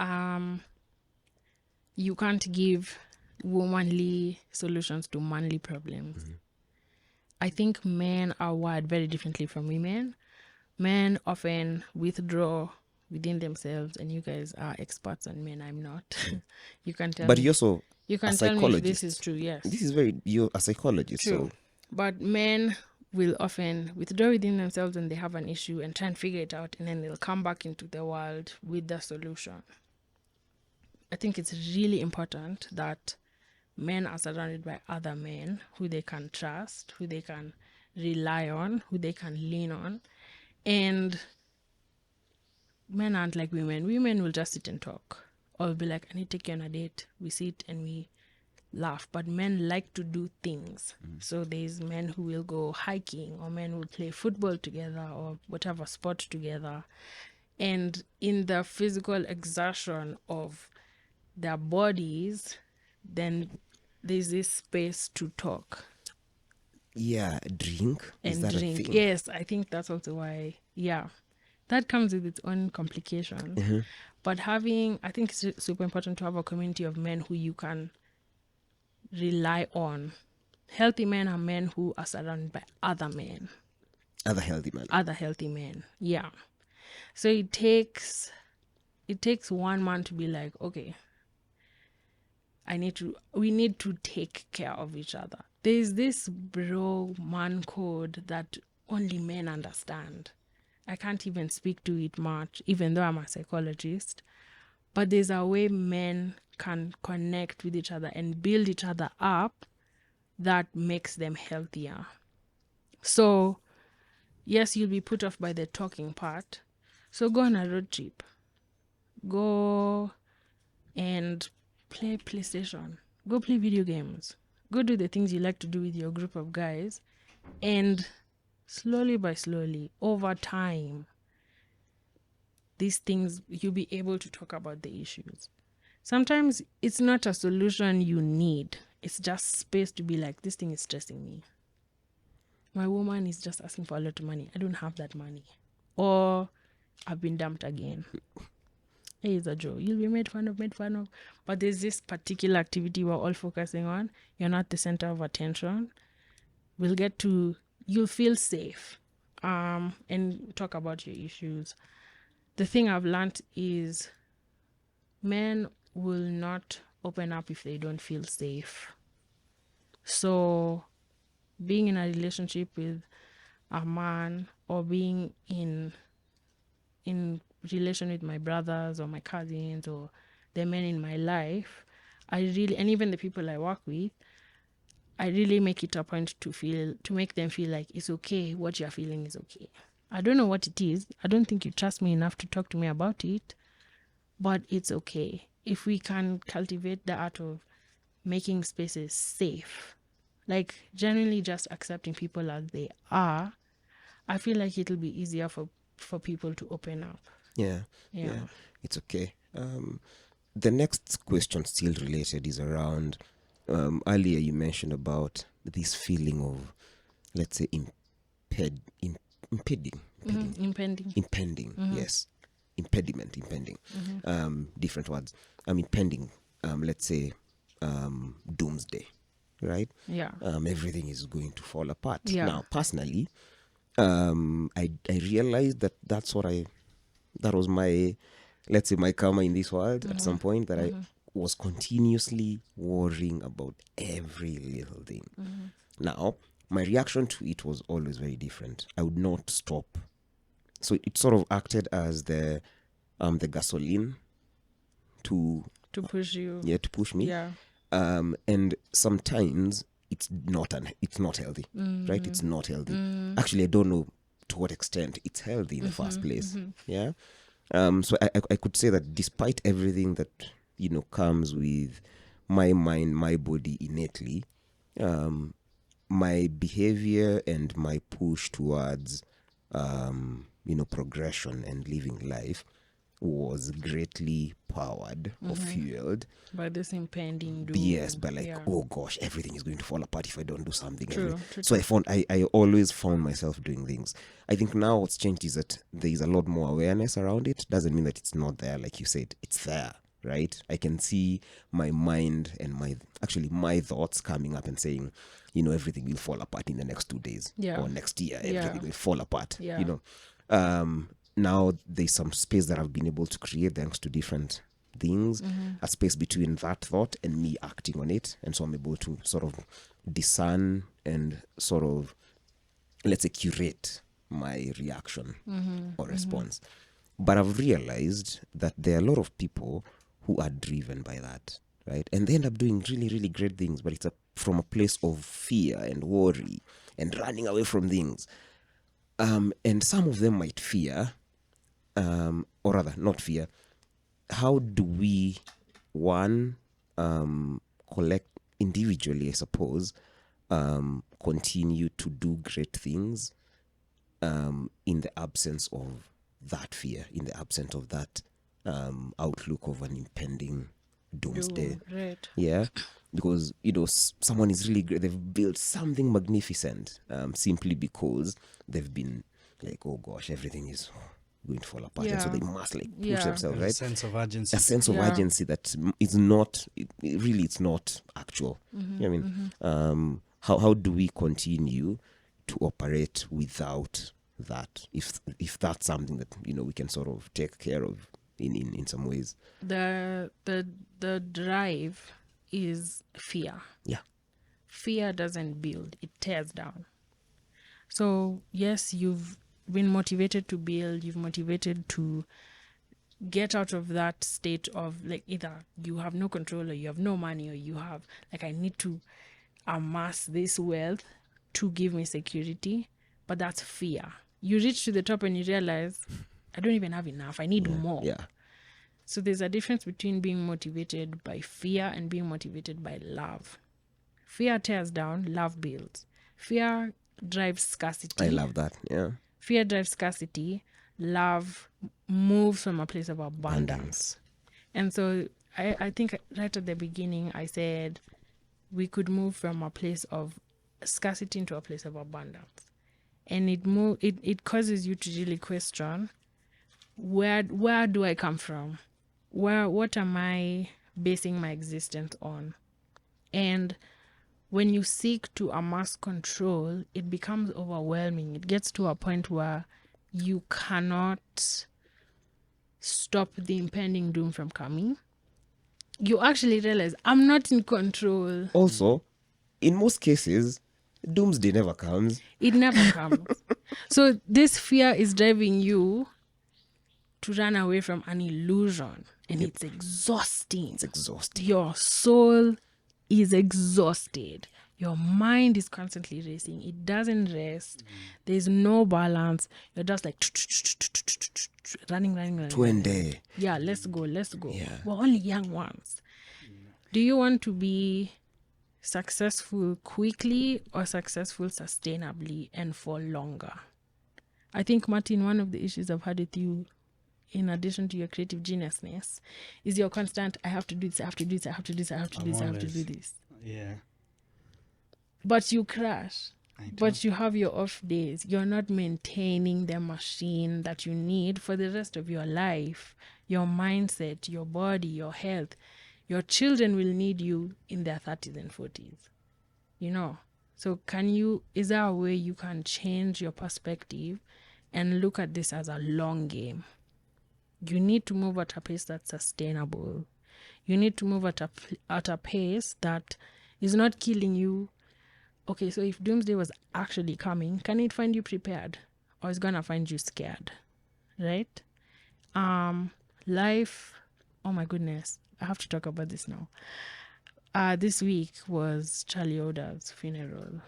you can't give womanly solutions to manly problems. I think men are wired very differently from women. Men often withdraw within themselves, and you guys are experts on men. I'm not. You can tell But me. you're also You can a tell me if this psychologist. is true. Yes. This is you're a psychologist, True. so But men will often withdraw within themselves when they have an issue and try and figure it out, and then they'll come back into the world with the solution. I think it's really important that men are surrounded by other men who they can trust, who they can rely on, who they can lean on. And men aren't like women. Women will just sit and talk, or be like, I need to take you on a date. We sit and we laugh. But men like to do things. So there's men who will go hiking, or men will play football together, or whatever sport together. And in the physical exertion of their bodies, then there's this space to talk yeah, drink. Is and that drink. a thing? Yes, I think that's also why, that comes with its own complications. But I think it's super important to have a community of men who you can rely on. Healthy men are men who are surrounded by other men. Other healthy man. Other healthy men. Yeah. So it takes one man to be like, okay, we need to take care of each other. There's this bro man code that only men understand. I can't even speak to it much, even though I'm a psychologist. But there's a way men can connect with each other and build each other up, that makes them healthier. So yes, you'll be put off by the talking part. So go on a road trip. Go and play PlayStation. Go play video games. Go do the things you like to do with your group of guys. And slowly by slowly, over time, these things, you'll be able to talk about the issues. Sometimes it's not a solution you need. It's just space to be like, this thing is stressing me. My woman is just asking for a lot of money. I don't have that money. Or I've been dumped again. Hey, it's a joke. You'll be made fun of. But there's this particular activity we're all focusing on. You're not the center of attention. You'll feel safe. And talk about your issues. The thing I've learned is men will not open up if they don't feel safe. So being in a relationship with a man, or being in relation with my brothers or my cousins or the men in my life, and even the people I work with, I really make it a point to make them feel like it's okay. What you're feeling is okay. I don't know what it is. I don't think you trust me enough to talk to me about it, but it's okay. If we can cultivate the art of making spaces safe, like genuinely just accepting people as they are, I feel like it'll be easier for people to open up. Yeah. It's okay. The next question, still related, is around earlier you mentioned about this feeling of, let's say, impending. Yes, impediment, impending. Different words. Impending. Let's say doomsday, right? Yeah. Everything is going to fall apart. Yeah. Now, personally, I realized that was my, let's say, my karma in this world at some point, that I was continuously worrying about every little thing. Now, my reaction to it was always very different. I would not stop. So it sort of acted as the gasoline to push you. Yeah, to push me. Yeah. And sometimes it's not healthy, right? It's not healthy. Actually, I don't know to what extent it's healthy in the first place. Yeah. So I could say that despite everything that comes with my mind, my body innately, my behavior and my push towards progression and living life was greatly powered or fueled by this impending doom. Yes, but oh gosh, everything is going to fall apart if I don't do something. True. So I always found myself doing things. I think now what's changed is that there is a lot more awareness around it. Doesn't mean that it's not there, like you said. It's there, right? I can see my mind and my thoughts coming up and saying, everything will fall apart in the next 2 days or next year. Everything will fall apart. Now there's some space that I've been able to create thanks to different things, a space between that thought and me acting on it. And so I'm able to sort of discern and sort of, let's say, curate my reaction or response. But I've realized that there are a lot of people who are driven by that, right? And they end up doing really, really great things, but it's from a place of fear and worry and running away from things. And some of them might fear, or rather not fear. How do we, one, collect individually, I suppose, continue to do great things in the absence of that fear, in the absence of that outlook of an impending doomsday? Right. Yeah, because someone is really great. They've built something magnificent simply because they've been like, oh gosh, everything is going to fall apart, and so they must push themselves, right? A sense of urgency. A sense of urgency that is not really, it's not actual. You know what I mean? How do we continue to operate without that, if that's something that we can sort of take care of in some ways? The drive is fear. Yeah. Fear doesn't build, it tears down. So yes, you've been motivated to build, you've motivated to get out of that state of like either you have no control or you have no money or you have like I need to amass this wealth to give me security, but that's fear. You reach to the top and you realize I don't even have enough, I need more. Yeah. So there's a difference between being motivated by fear and being motivated by love. Fear tears down, love builds. Fear drives scarcity. I love that. Yeah. Fear drives scarcity, love moves from a place of abundance. And so I think right at the beginning I said we could move from a place of scarcity into a place of abundance. And it causes you to really question where do I come from? What am I basing my existence on? And when you seek to amass control, it becomes overwhelming. It gets to a point where you cannot stop the impending doom from coming. You actually realize, I'm not in control. Also, in most cases, doomsday never comes. It never comes. So this fear is driving you to run away from an illusion. And it's exhausting. It's exhausting. Your soul is exhausted. Your mind is constantly racing. It doesn't rest. There's no balance. You're just like running. Twende. Yeah, let's go. Yeah. We're only young ones. Do you want to be successful quickly or successful sustainably and for longer? I think, Martin, one of the issues I've had with you, in addition to your creative geniusness, is your constant, I have to do this, I have to do this, I have to do this, I have to do this, I have to do this. Yeah. But you crash. I do. But you have your off days. You're not maintaining the machine that you need for the rest of your life. Your mindset, your body, your health. Your children will need you in their 30s and 40s. You know? So is there a way you can change your perspective and look at this as a long game? You need to move at a pace that's sustainable. You need to move at a pace that is not killing you. Okay, so if doomsday was actually coming, can it find you prepared? Or it's going to find you scared? Right? Life, oh my goodness, I have to talk about this now. This week was Charlie Oda's funeral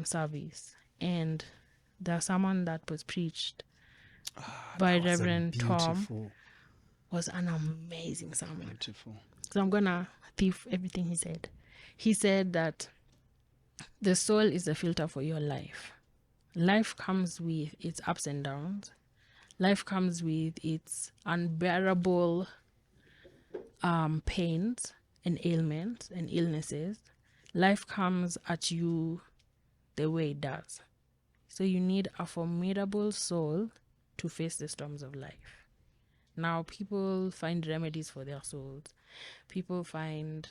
service. And the sermon that was preached by Reverend Tom was an amazing sermon. Beautiful. So I'm gonna thief everything he said. He said that the soul is the filter for your life. Life comes with its ups and downs. Life comes with its unbearable pains and ailments and illnesses. Life comes at you the way it does. So you need a formidable soul to face the storms of life. Now, people find remedies for their souls. People find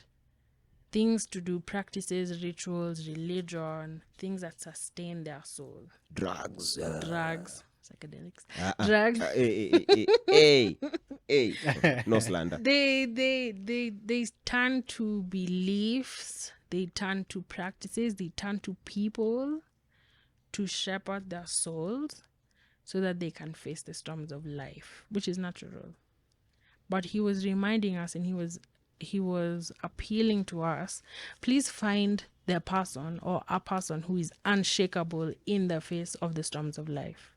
things to do, practices, rituals, religion, things that sustain their soul. Drugs. Psychedelics. Drugs. Hey. No slander. They turn to beliefs, they turn to practices, they turn to people to shepherd their souls so that they can face the storms of life, which is natural. But he was reminding us, and he was appealing to us, please find the person or a person who is unshakable in the face of the storms of life.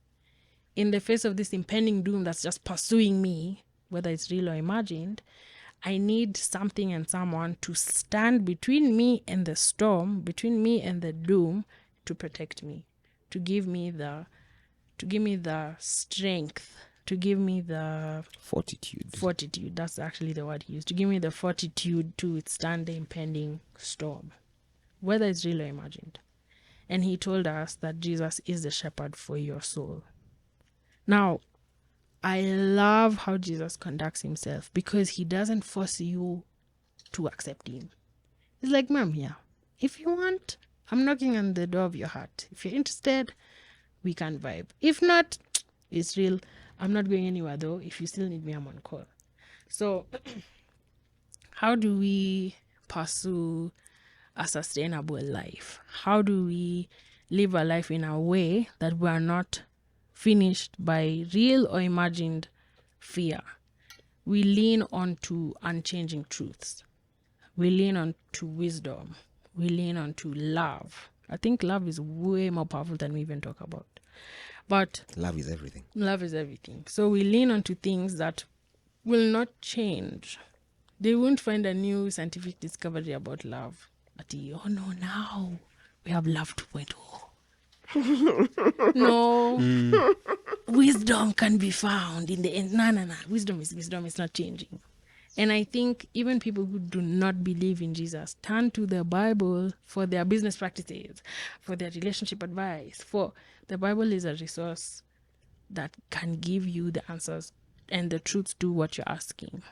In the face of this impending doom that's just pursuing me, whether it's real or imagined, I need something and someone to stand between me and the storm, between me and the doom, to protect me, to give me the strength, to give me the fortitude. That's actually the word he used. To give me the fortitude to withstand the impending storm, whether it's real or imagined. And he told us that Jesus is the shepherd for your soul. Now, I love how Jesus conducts himself because he doesn't force you to accept him. He's like, Mom, yeah, if you want, I'm knocking on the door of your heart. If you're interested, we can vibe. If not, it's real. I'm not going anywhere though. If you still need me, I'm on call. So how do we pursue a sustainable life? How do we live a life in a way that we are not finished by real or imagined fear. We lean on to unchanging truths. We lean on to wisdom. We lean on to love. I think love is way more powerful than we even talk about. But Love is everything. love is everything. So we lean on to things that will not change. They won't find a new scientific discovery about love. Oh no, now we have love 2.0. No. Wisdom can be found in the end. No. Wisdom is wisdom. It's not changing. And I think even people who do not believe in Jesus turn to the Bible for their business practices, for their relationship advice. For the Bible is a resource that can give you the answers and the truth to what you're asking.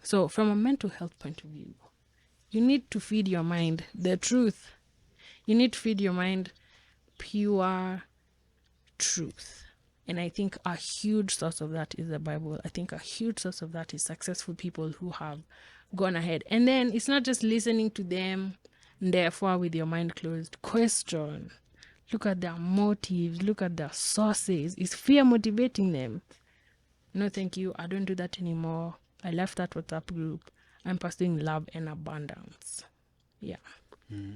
So from a mental health point of view, you need to feed your mind the truth. You need to feed your mind pure truth. And I think a huge source of that is the Bible. I think a huge source of that is successful people who have gone ahead. And then it's not just listening to them, therefore with your mind closed. Question. Look at their motives. Look at their sources. Is fear motivating them? No, thank you. I don't do that anymore. I left that WhatsApp group. I'm pursuing love and abundance. Yeah.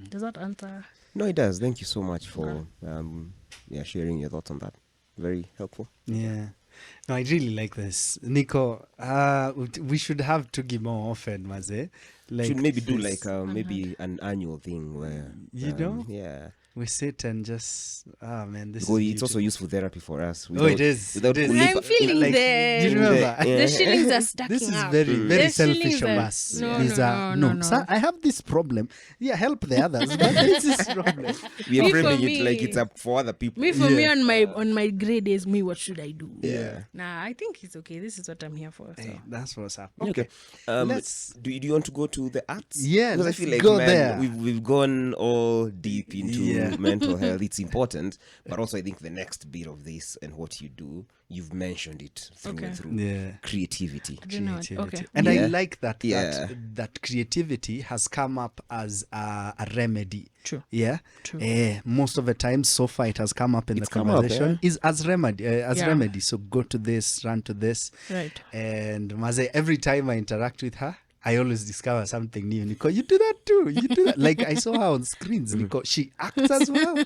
Does that answer? No, it does. Thank you so much for sharing your thoughts on that. Very helpful. Yeah. No, I really like this. Nico, we should have Tugi more often, Maze. Like, Should maybe do like maybe an annual thing where You know? yeah. we sit and just, man, this Because is it's also useful therapy for us. Oh, it is. Without It is. I'm feeling Like, there. do you remember? Yeah. The shillings are stacking This is up. very, very The selfish shillings of are- us. No, These are, no. sir, I have this problem. Yeah, help the others. But there's this problem. We are Me for framing it me- like it's up for other people. Me for me on my grey days, me what should I do? Yeah. Nah, I think it's okay. This is what I'm here for. So. Hey, that's what's up. Okay. Let's- Do you want to go to the arts? Yeah, Because I let's feel like go there. we've gone all deep into Yeah. mental health. It's important, but also I think the next bit of this and what you do, you've mentioned it through Okay. and through. Yeah. I Creativity. don't know. Creativity. Okay. And Yeah. I like that Yeah. that creativity has come up as a remedy. True. Yeah. True. Most of the time, so far it has come up in It's the come up, conversation yeah. is as remedy. Yeah. Remedy. So go to this, run to this, Right. and Maze. Every time I interact with her, I always discover something new. Nico, you do that too. You do that. Like I saw her on screens. Nico, she acts as well.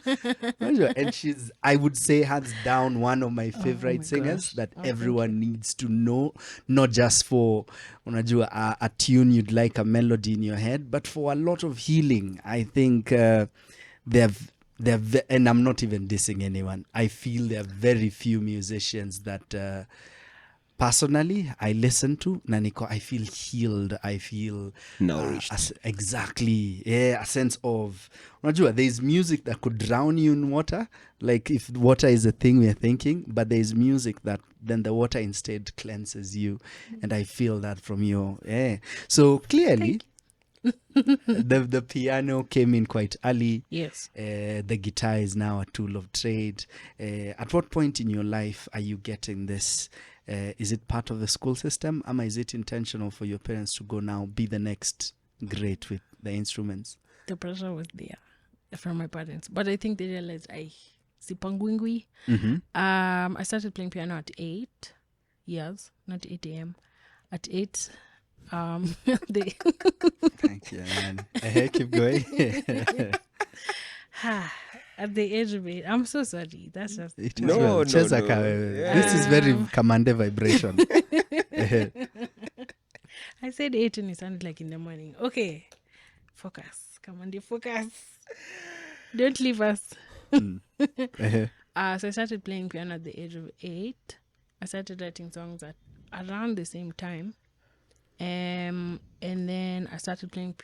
And she's, I would say, hands down, one of my favorite my singers gosh. that Oh, thank everyone needs to know, not just for unajua, a tune you'd like, a melody in your head, but for a lot of healing. I think and I'm not even dissing anyone. I feel there are very few musicians that personally I listen to Naniko. I feel healed. I feel Nourished. exactly. Yeah, a sense of unajua, there's music that could drown you in water, like if water is a thing we are thinking, but there's music that then the water instead cleanses you, and I feel that from you. Yeah. So clearly the piano came in quite early. Yes. The guitar is now a tool of trade. At what point in your life are you getting this? Is it part of the school system? Or is it intentional for your parents to go now be the next great with the instruments? The pressure was there from my parents, but I think they realized sipangwingwi. I started playing piano at 8 years, not 8 a.m. At 8, they Thank you, man. Keep going. at the age of 8. I'm so sorry. That's just It is No, well. no, Cheza no. This is very Kamande vibration. I said 8 and it sounded like in the morning. Okay, focus. Come on, focus. Don't leave us. So I started playing piano at the age of 8. I started writing songs at around the same time. And then I started playing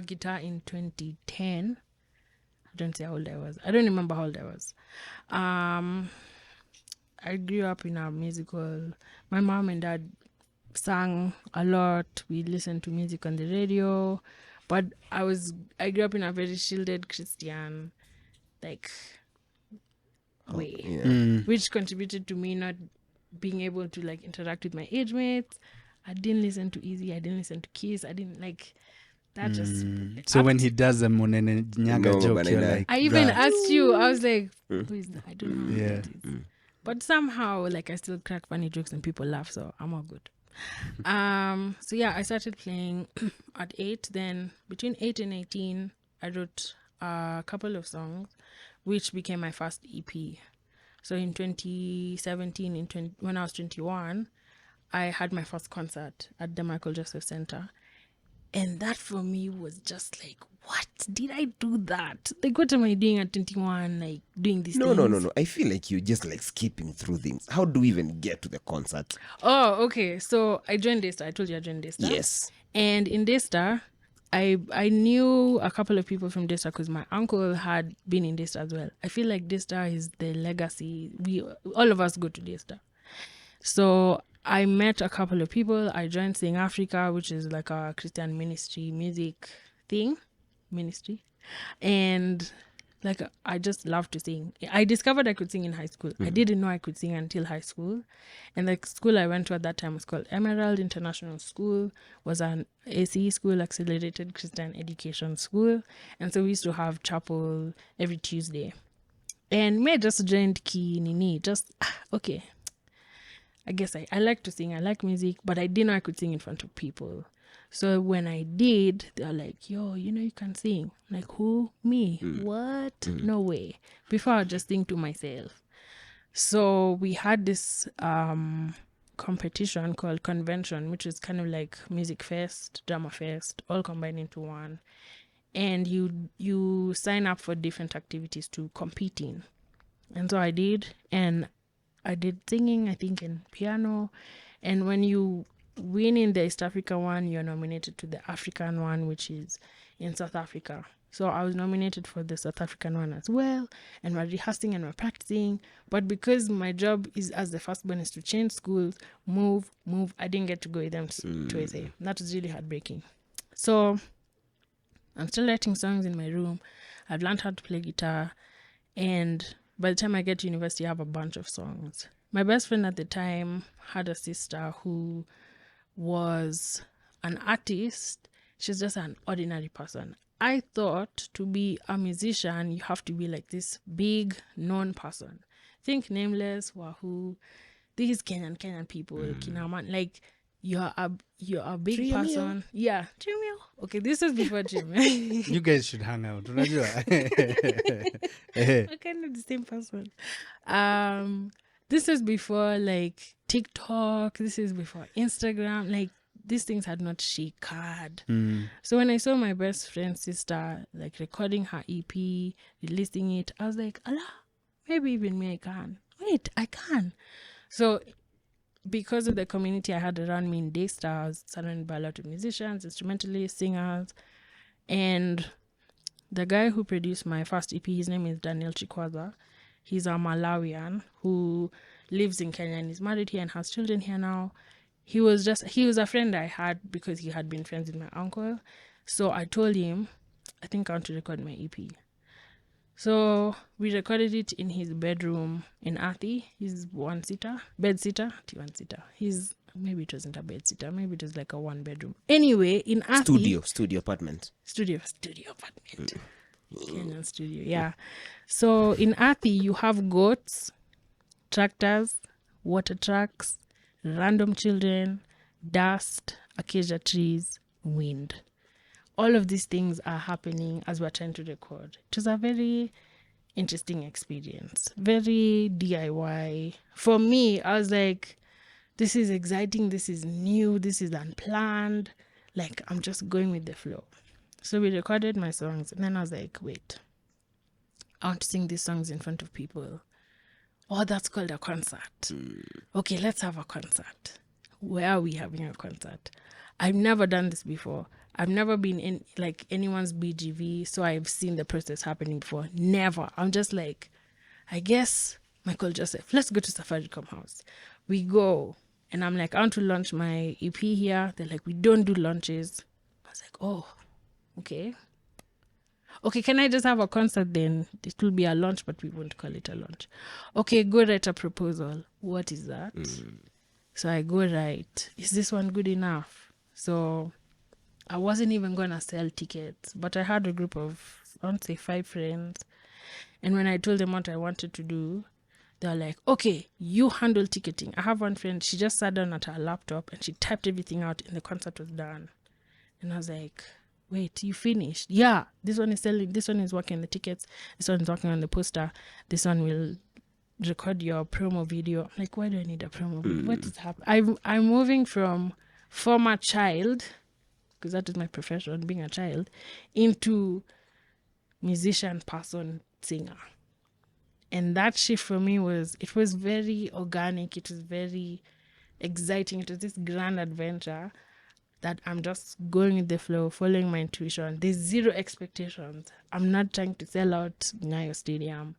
guitar in 2010. I don't say how old I was. I don't remember how old I was. I grew up in a musical. My mom and dad sang a lot. We listened to music on the radio. But I grew up in a very shielded Christian, way. Yeah. Which contributed to me not being able to interact with my age mates. I didn't listen to Easy. I didn't listen to Kiss. I didn't that. Just So when he does the Monene Nyaga No, joke, but you're I know. like, I even bruh. asked you. I was like, who is that? I don't know. Who Yeah. that is. But somehow, like, I still crack funny jokes and people laugh, so I'm all good. So yeah, I started playing at 8. Then between 8 and 18, I wrote a couple of songs, which became my first EP. So in 2017, when I was 21, I had my first concert at the Michael Joseph Center. And that for me was just like, what? Did I do that? Like, what am I doing at 21? Like, doing these No, things? no, no, no. I feel like you're just like skipping through things. How do we even get to the concert? Oh, okay. So I joined Daystar. I told you I joined Daystar. Yes. And in Daystar, I knew a couple of people from Daystar because my uncle had been in Daystar as well. I feel like Daystar is the legacy. All of us go to Daystar. So I met a couple of people. I joined Sing Africa, which is like a Christian ministry music ministry. And like, I just love to sing. I discovered I could sing in high school. I didn't know I could sing until high school. And the school I went to at that time was called Emerald International School, was an ACE school, Accelerated Christian Education School. And so we used to have chapel every Tuesday. And me, I just joined okay. I guess I like to sing. I like music, but I didn't know I could sing in front of people. So when I did, they were like, yo, you can sing. I'm like, who? Me? What? No way. Before I would just sing to myself. So we had this competition called Convention, which is kind of like music fest, drama fest, all combined into one. And you sign up for different activities to compete in. And so I did. And I did singing, I think, in piano. And when you win in the East Africa one, you're nominated to the African one, which is in South Africa. So I was nominated for the South African one as well. And we're rehearsing and we're practicing. But because my job is as the firstborn is to change schools, move, I didn't get to go with them to SA. That was really heartbreaking. So I'm still writing songs in my room. I've learned how to play guitar. And by the time I get to university, I have a bunch of songs. My best friend at the time had a sister who was an artist. She's just an ordinary person. I thought to be a musician, you have to be like this big, known person. Think Nameless, Wahoo, these Kenyan people, Kinaman, like you're a big Trio person. Yeah, Trimio. Okay, this is before Trimio. You guys should hang out. Unajua? We're kind of the same person. This is before like TikTok. This is before Instagram. Like, these things had not shaken. So when I saw my best friend's sister like recording her EP, releasing it, I was like, Allah, maybe even me I can. Wait, I can. So because of the community I had around me in Daystar, I was surrounded by a lot of musicians, instrumentalists, singers, and the guy who produced my first EP, his name is Daniel Chikwaza. He's a Malawian who lives in Kenya and is married here and has children here now. He was a friend I had because he had been friends with my uncle. So I told him, I think I want to record my EP. So we recorded it in his bedroom in Athi. He's bed-sitter. Maybe it wasn't a bed-sitter. Maybe it was like a one-bedroom. Anyway, in Athi... Studio apartment. Studio apartment. Kenyan studio, yeah. So in Athi, you have goats, tractors, water trucks, random children, dust, acacia trees, wind. All of these things are happening as we're trying to record. It was a very interesting experience, very DIY. For me, I was like, this is exciting, this is new, this is unplanned. Like, I'm just going with the flow. So we recorded my songs, and then I was like, wait, I want to sing these songs in front of people. Oh, that's called a concert. Okay, let's have a concert. Where are we having a concert? I've never done this before. I've never been in like anyone's BGV, so I've seen the process happening before. Never. I'm just like, I guess Michael Joseph, let's go to Safaricom House. We go, and I'm like, I want to launch my EP here. They're like, we don't do launches. I was like, oh, okay. Okay, can I just have a concert then? It will be a launch, but we won't call it a launch. Okay, go write a proposal. What is that? So I go write, is this one good enough? So I wasn't even going to sell tickets, but I had a group of, I want to say 5 friends. And when I told them what I wanted to do, They're like, okay, you handle ticketing. I have one friend, she just sat down at her laptop and she typed everything out and the concert was done. And I was like, wait, you finished? Yeah, this one is selling, this one is working on the tickets, this one is working on the poster, this one will record your promo video. I'm like, why do I need a promo video? What is happening? I'm moving from former child, because that is my profession, being a child, into musician, person, singer. And that shift for me was very organic. It was very exciting. It was this grand adventure that I'm just going with the flow, following my intuition. There's zero expectations. I'm not trying to sell out Nyayo Stadium.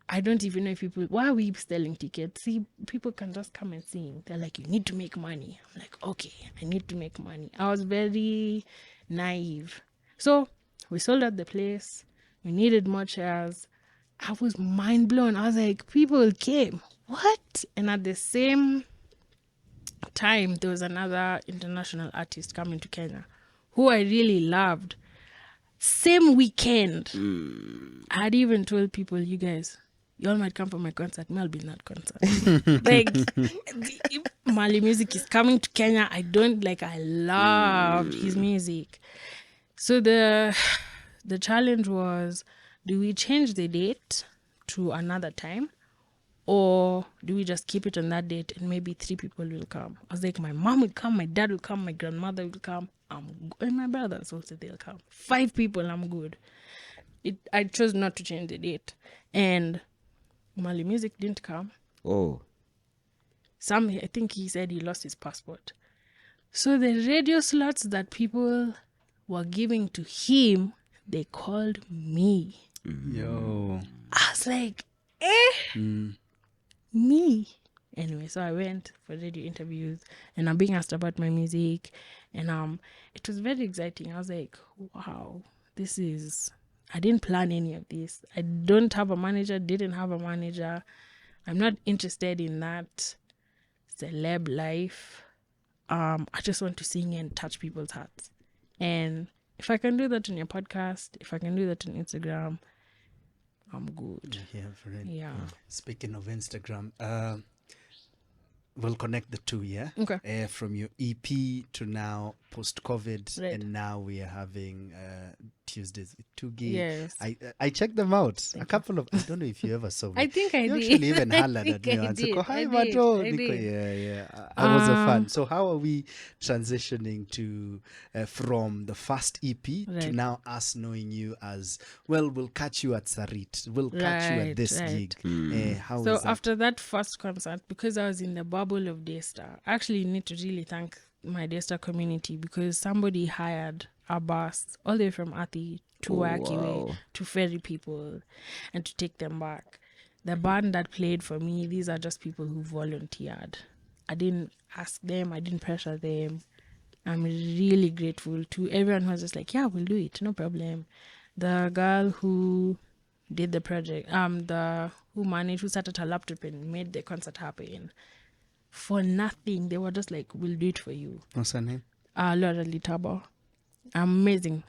I don't even know if people, why are we selling tickets? See, people can just come and sing. They're like, you need to make money. I'm like, okay, I need to make money. I was very naive. So we sold out the place. We needed more chairs. I was mind blown. I was like, people came. What? And at the same time, there was another international artist coming to Kenya who I really loved. Same weekend, I had even told people, you guys, you all might come for my concert. Me, I'll be in that concert. Like, Mali music is coming to Kenya. I loved his music. So the challenge was, do we change the date to another time? Or do we just keep it on that date and maybe 3 people will come? I was like, my mom will come, my dad will come, my grandmother will come, and my brothers also, they'll come. 5 people, I'm good. I chose not to change the date. And Mali Music didn't come. Oh. I think he said he lost his passport. So the radio slots that people were giving to him, they called me. Yo. I was like, me. Anyway, so I went for radio interviews and I'm being asked about my music, and it was very exciting. I was like, wow, I didn't plan any of this. I don't have a manager, didn't have a manager. I'm not interested in that celeb life. I just want to sing and touch people's hearts. And if I can do that on your podcast, if I can do that on Instagram, I'm good. Yeah, friend. Yeah. Speaking of Instagram, we'll connect the two, yeah? Okay. From your EP to now post-COVID, Right. and now we are having Tuesdays with Tugi. Yes. I checked them out. A couple of, I don't know if you ever saw me. I think I you did. actually even hollered I at think me I and did. said, hi, I Mato. did. Nico, yeah. I was a fan. So how are we transitioning to from the first EP to Right. now us knowing you as, well, we'll catch you at Sarit. We'll catch you at this Right. gig. How So is that? after that first concert, because I was in the bubble of Daystar, I actually need to really thank my Daystar community, because somebody hired a bus all the way from Athi to Waiyaki Way to ferry people and to take them back. The band that played for me, these are just people who volunteered. I didn't ask them, I didn't pressure them. I'm really grateful to everyone who was just like, yeah, we'll do it, no problem. The girl who did the project, who sat at her laptop and made the concert happen for nothing. They were just like, we'll do it for you. What's her name? Laura Litaba. Amazing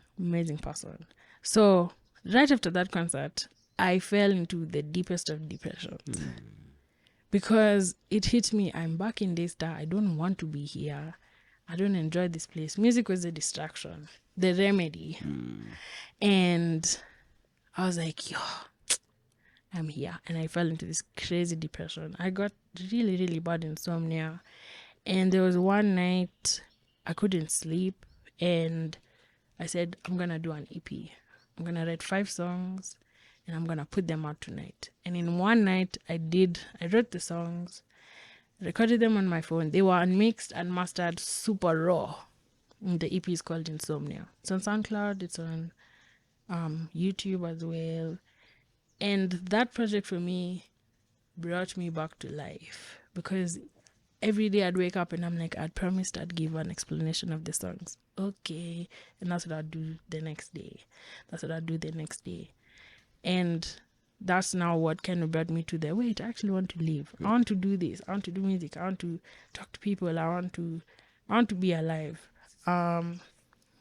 person. So right after that concert, I fell into the deepest of depressions. Because it hit me, I'm back in Daystar. I don't want to be here. I don't enjoy this place. Music was a distraction, the remedy. And I was like, yo, I'm here. And I fell into this crazy depression. I got really, really bad insomnia. And there was one night I couldn't sleep. And I said, I'm going to do an EP. I'm going to write 5 songs and I'm going to put them out tonight. And in one night, I wrote the songs, recorded them on my phone. They were unmixed and mastered, super raw. And the EP is called Insomnia. It's on SoundCloud. It's on YouTube as well. And that project for me brought me back to life, because every day I'd wake up and I'm like, I'd promised I'd give an explanation of the songs. Okay. And that's what I'd do the next day. And that's now what kind of brought me to the, wait, I actually want to live. I want to do this. I want to do music. I want to talk to people. I want to be alive.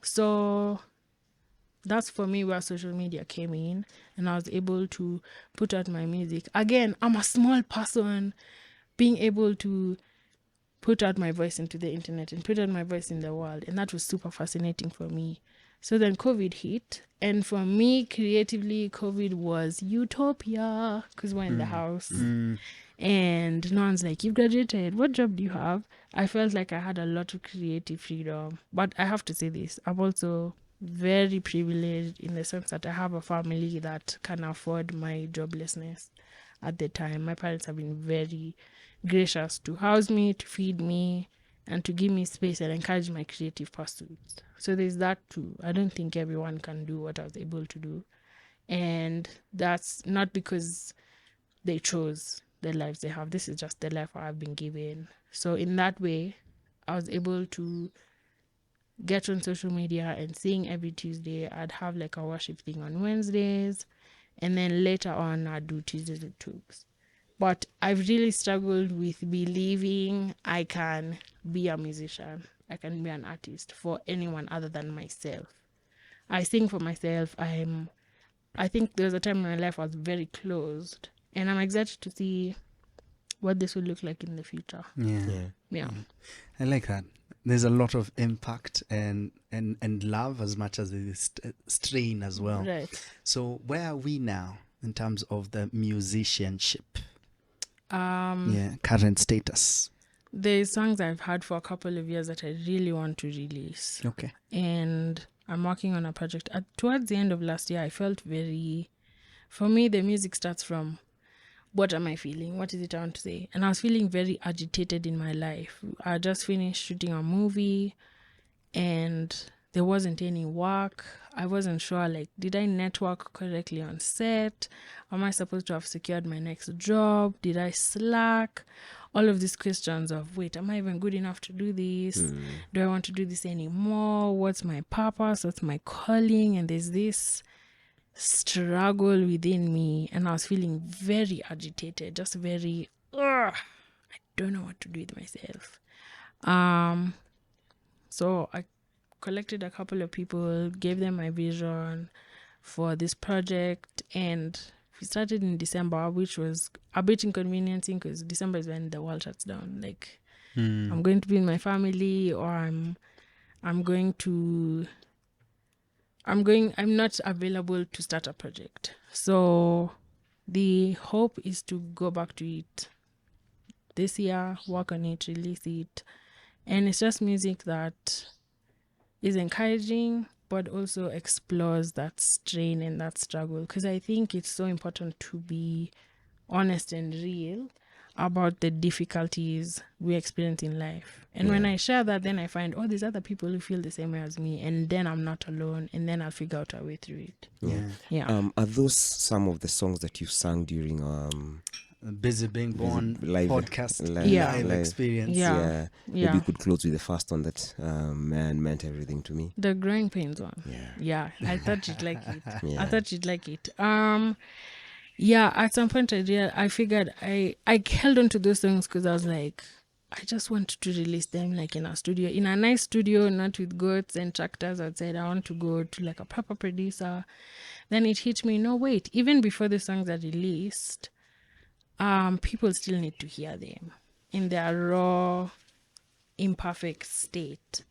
So that's for me where social media came in, and I was able to put out my music. Again, I'm a small person, being able to put out my voice into the internet and put out my voice in the world, and that was super fascinating for me. So then COVID hit, and for me creatively, COVID was utopia because we're in the house. And no one's like, you've graduated, what job do you have? I felt like I had a lot of creative freedom. But I have to say this, I'm also very privileged in the sense that I have a family that can afford my joblessness at the time. My parents have been very gracious to house me, to feed me, and to give me space and encourage my creative pursuits. So there's that too. I don't think everyone can do what I was able to do. And that's not because they chose the lives they have. This is just the life I've been given. So in that way, I was able to get on social media and sing every Tuesday. I'd have like a worship thing on Wednesdays, and then later on I'd do Tuesdays with Tugs. But I've really struggled with believing I can be a musician, I can be an artist for anyone other than myself. I sing for myself. I think there was a time in my life I was very closed, and I'm excited to see what this will look like in the future. Yeah. I like that. There's a lot of impact and love as much as there is strain as well. Right. So where are we now in terms of the musicianship? Current status. There's songs I've had for a couple of years that I really want to release. Okay. And I'm working on a project. Towards the end of last year, I felt for me, the music starts from what am I feeling? What is it I want to say? And I was feeling very agitated in my life. I just finished shooting a movie and there wasn't any work. I wasn't sure, like, did I network correctly on set? Am I supposed to have secured my next job? Did I slack? All of these questions of, wait, am I even good enough to do this? Do I want to do this anymore? What's my purpose? What's my calling? And there's this struggle within me, and I was feeling very agitated, just very, I don't know what to do with myself. So I collected a couple of people, gave them my vision for this project, and we started in December, which was a bit inconveniencing because December is when the world shuts down. Like, I'm going to be with my family, or I'm not available to start a project. So the hope is to go back to it this year, work on it, release it. And it's just music that is encouraging, but also explores that strain and that struggle. Because I think it's so important to be honest and real about the difficulties we experience in life. And when I share that, then I find, there's other people who feel the same way as me. And then I'm not alone. And then I'll figure out a way through it. Yeah. Are those some of the songs that you sang during Busy Being Born live podcast live experience? Yeah. Maybe you could close with the first one that man meant everything to me. The Growing Pains one. Yeah. I thought you'd like it. I thought you'd like it. Yeah, at some point I figured I held on to those songs because I was like, I just want to release them like in a studio, in a nice studio, not with goats and tractors outside. I want to go to like a proper producer. Then it hit me, no, wait, even before the songs are released, people still need to hear them in their raw, imperfect state.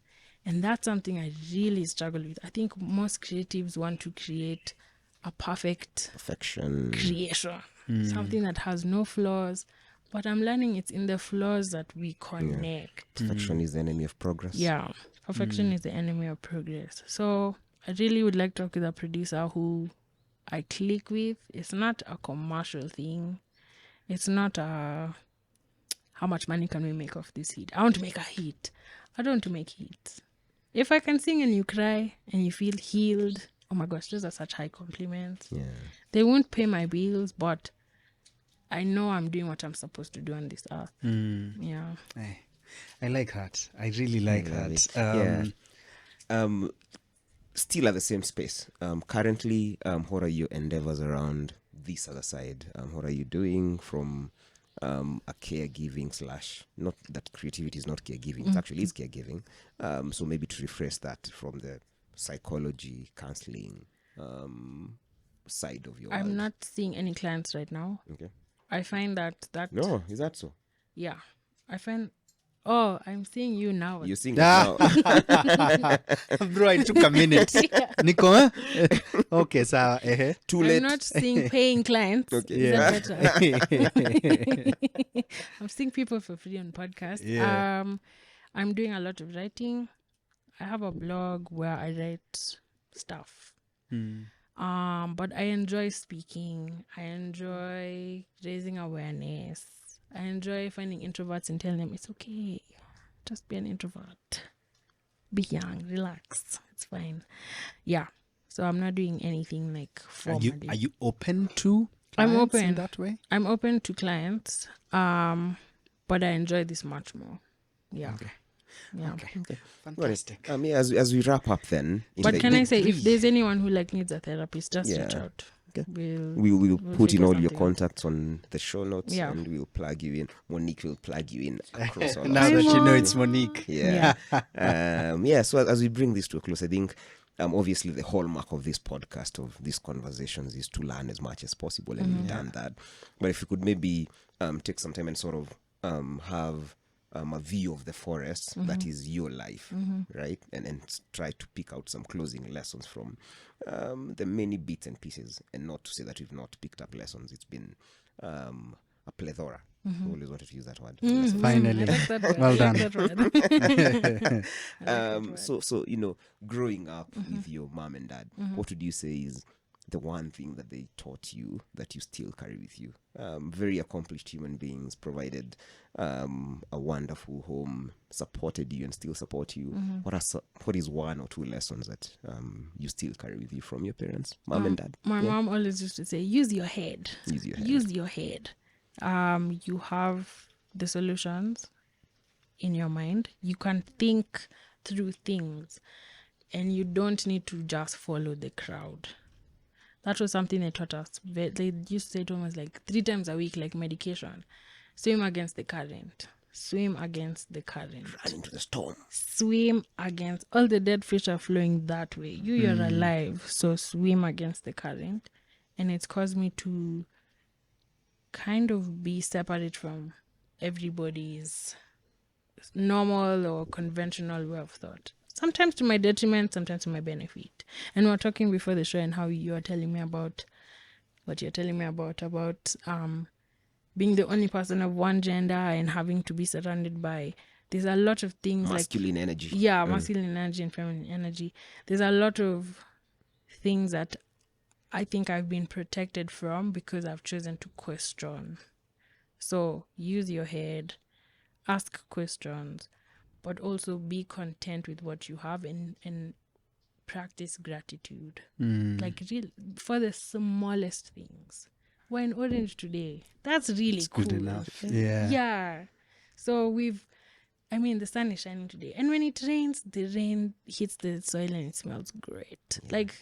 And that's something I really struggle with. I think most creatives want to create a perfection creation, something that has no flaws. But I'm learning it's in the flaws that we connect. Perfection is the enemy of progress. Yeah, perfection is the enemy of progress. So I really would like to work with a producer who I click with. It's not a commercial thing. It's not a how much money can we make off this hit. I want to make a hit. I don't want to make hits. If I can sing and you cry and you feel healed, oh my gosh, those are such high compliments. Yeah. They won't pay my bills, but I know I'm doing what I'm supposed to do on this earth. Yeah. I like that. I really like that. Still at the same space. Currently, what are your endeavors around this other side? What are you doing from a caregiving / not that creativity is not caregiving, it actually is caregiving. So maybe to rephrase that from the psychology, counseling side of your I'm world? not seeing any clients right now. Okay. I find that No, is that so? yeah. I find I'm seeing you now. You're seeing it now. Bro, I took a minute. Nico, huh? Okay, so Too I'm late. not seeing paying clients. Okay. Is that better? yeah. I'm seeing people for free on podcast. Yeah. I'm doing a lot of writing. I have a blog where I write stuff. But I enjoy speaking. I enjoy raising awareness. I enjoy finding introverts and telling them it's okay. Just be an introvert. Be young, relax. It's fine. Yeah. So I'm not doing anything like formally. Are you open to I'm clients in open. that way? I'm open to clients. But I enjoy this much more. Yeah. Okay. Yeah. Okay. Fantastic. Yeah, as we wrap up then. But can I say, if there's anyone who needs a therapist, just reach Yeah. out. Okay. We'll put in figure all your something out. contacts on the show notes, Yeah. and we'll plug you in. Monique will plug you in across all Now our that you social know media. it's Monique. Yeah. So as we bring this to a close, I think obviously the hallmark of this podcast, of these conversations, is to learn as much as possible, and we've done that. But if you could maybe take some time and sort of have a view of the forest that is your life, right? And try to pick out some closing lessons from the many bits and pieces, and not to say that we've not picked up lessons. It's been a plethora. I always wanted to use that word. Finally. I like that word. Well I done. like that word. So growing up with your mom and dad, what would you say is the one thing that they taught you that you still carry with you? Very accomplished human beings, provided a wonderful home, supported you and still support you. What is one or two lessons that you still carry with you from your parents, mom and dad? My mom always used to say, use your head. Use your head. Use your head. You have the solutions in your mind. You can think through things, and you don't need to just follow the crowd. That was something they taught us. They used to say it almost like 3 times a week, like medication. Swim against the current. Swim against the current. Run into the storm. Swim against all the dead fish are flowing that way. You're alive, so swim against the current. And it's caused me to kind of be separate from everybody's normal or conventional way of thought. Sometimes to my detriment, sometimes to my benefit. And we were talking before the show, and how you are telling me about what you're telling me about being the only person of one gender and having to be surrounded by, there's a lot of things Masculine energy. masculine energy and feminine energy. There's a lot of things that I think I've been protected from because I've chosen to question. So use your head, ask questions, but also be content with what you have, and practice gratitude. Like for the smallest things. We're in Orange today. That's really cool. Good enough. Yeah. Yeah. So the sun is shining today. And when it rains, the rain hits the soil and it smells great. Yeah. Like,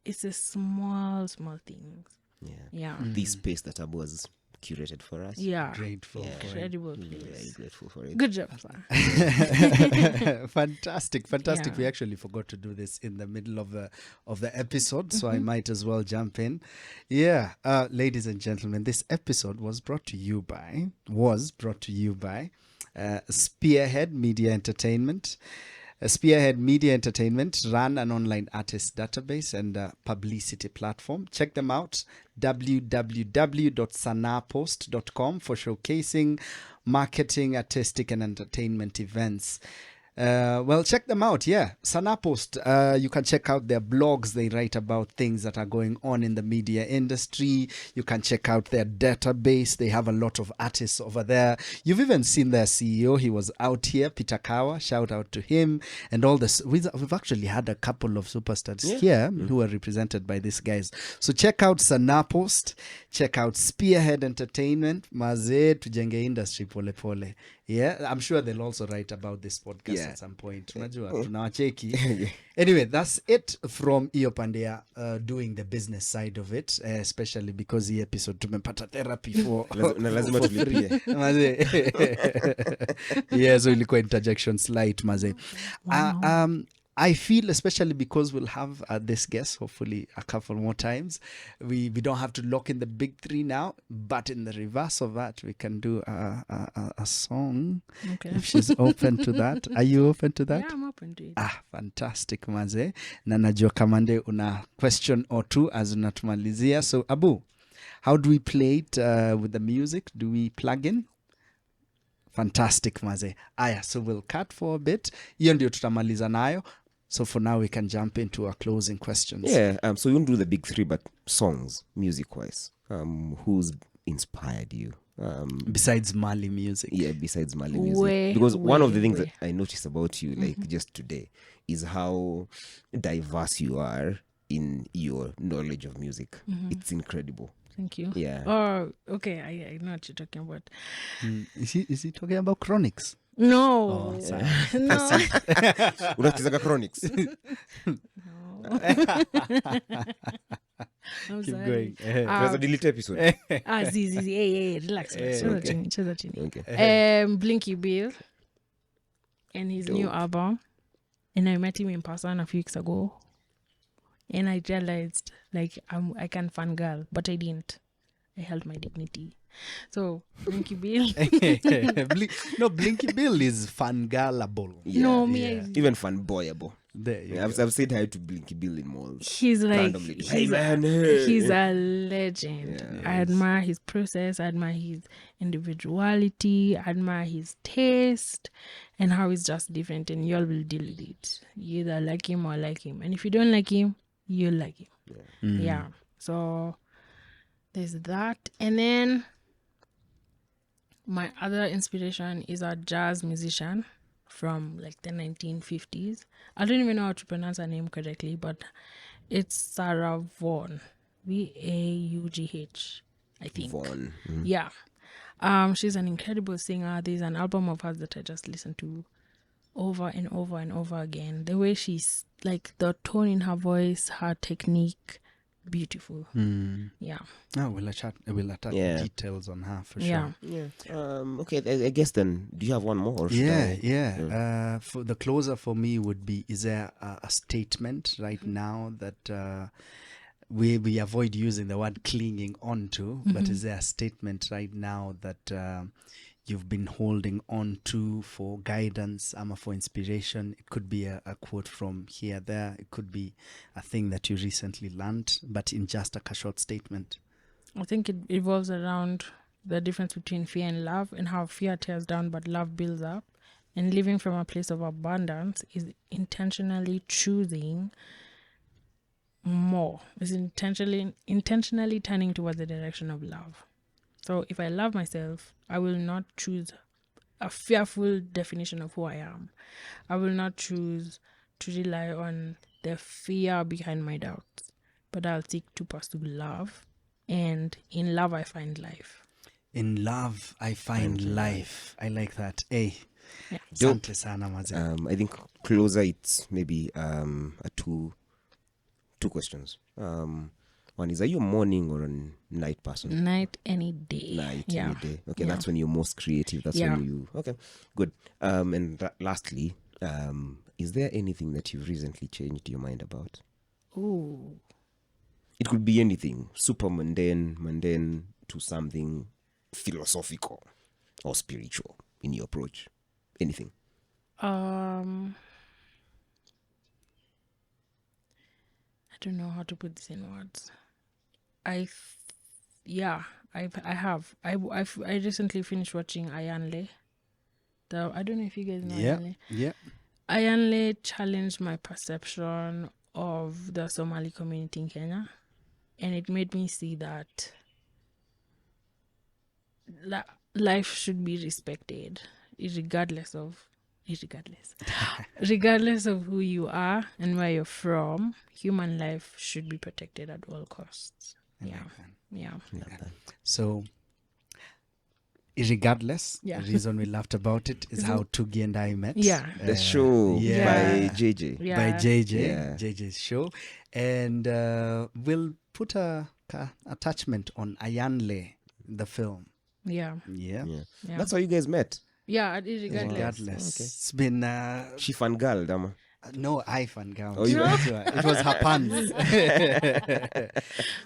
it's the small things. Yeah. Yeah. This space that Abu has curated for us. Yeah. Grateful for it. Incredible Very place. grateful for it. Good job, sir. Fantastic. Yeah. We actually forgot to do this in the middle of the episode, so I might as well jump in. Yeah, ladies and gentlemen, this episode was brought to you by Spearhead Media Entertainment. Spearhead Media Entertainment run an online artist database and publicity platform. Check them out, www.sanapost.com, for showcasing marketing, artistic and entertainment events. Check them out. Yeah, Sanapost. You can check out their blogs. They write about things that are going on in the media industry. You can check out their database. They have a lot of artists over there. You've even seen their CEO. He was out here, Peter Kawa. Shout out to him. And all this. We've actually had a couple of superstars here who are represented by these guys. So check out Sanapost. Check out Spearhead Entertainment. Mazee tujenge industry pole pole. Yeah, I'm sure they'll also write about this podcast at some point. Unajua, tunawacheki. Anyway, that's it from Iyo Pandea doing the business side of it, especially because the episode tumepata therapy for lazima tulipie. Mazee. Yeah, so ilikuwa interjection slight, mazee. I feel, especially because we'll have this guest hopefully a couple more times, we don't have to lock in the big three now, but in the reverse of that, we can do a song Okay. if she's open to that. Are you open to that? Yeah, I'm open to it. Fantastic maze. Na najua Kamande una question or two as unatumalizia. So Abu, how do we play it with the music? Do we plug in? Fantastic maze. Aya, so we'll cut for a bit. Hiyo ndio tutamaliza nayo. So for now we can jump into our closing questions. Yeah, so we won't do the big three, but songs, music-wise. Who's inspired you? Besides Mali music. Yeah, besides Mali music. Because one of the things that I noticed about you, like just today, is how diverse you are in your knowledge of music. It's incredible. Thank you. Yeah. Oh, okay. I know what you're talking about. Is he talking about Chronics? No. Oh, sorry. No. Unachezaga Chronics. I'm Keep sorry. going. There's a delete episode. Zizi. Hey, relax. Cheza chini. Okay. Blinky Bill and his new album. And I met him in person a few weeks ago. And I realized, like, I can fangirl, but I didn't. I held my dignity. So, Blinky Bill. Blinky Bill is fangirlable. Yeah. No, me. Yeah. Even fanboyable. There you Yeah, I've said hi to Blinky Bill in malls. He's like, Randomly. Hey, man, hey. he's a legend. Yeah, I admire his process. I admire his individuality. I admire his taste and how he's just different. And y'all will deal with it. You either like him or like him. And if you don't like him, you'll like him. Yeah. So there's that. And then my other inspiration is a jazz musician from like the 1950s. I don't even know how to pronounce her name correctly, but it's Sarah Vaughan. Vaugh, I think. Vaughan. Yeah. She's an incredible singer. There's an album of hers that I just listened to over and over and over again. The way she's like, the tone in her voice, her technique, beautiful. Yeah. We'll attach details on her for Yeah. sure. Yeah. Okay, I guess then, do you have one more? Or should I? For the closer for me would be, is there a statement right now that we avoid using the word clinging onto, but is there a statement right now that you've been holding on to for guidance, for inspiration? It could be a quote from here, there. It could be a thing that you recently learned, but in just a short statement. I think it revolves around the difference between fear and love, and how fear tears down but love builds up. And living from a place of abundance is intentionally choosing more. Is intentionally turning towards the direction of love. So if I love myself, I will not choose a fearful definition of who I am. I will not choose to rely on the fear behind my doubts, but I'll seek to pursue love. And in love, I find life. In love, I find life. I like that. Hey. Yeah. Asante sana maze. I think closer, it's maybe a two questions. One is, are you a morning or a night person? Night any day. Night Yeah. any day. Okay, Yeah. that's when you're most creative. That's Yeah. when you... Okay, good. And lastly, is there anything that you've recently changed your mind about? Ooh. It could be anything. Super mundane to something philosophical or spiritual in your approach. Anything. I don't know how to put this in words. I have. I recently finished watching Ayanle. I don't know if you guys know Ayanle. Yeah. Ayanle challenged my perception of the Somali community in Kenya, and it made me see that life should be respected, regardless of who you are and where you're from. Human life should be protected at all costs. Yeah. So, regardless, Yeah. the reason we laughed about it is how Tugi and I met. Yeah. The show by JJ. Yeah. By JJ, Yeah. JJ's show. And we'll put a attachment on Ayanle, the film. Yeah. Yeah. Yeah. That's how you guys met. Yeah, regardless. Regardless. Okay. It's been... She fangirled, ama. No, I fan gown. Oh, you- It was her pants.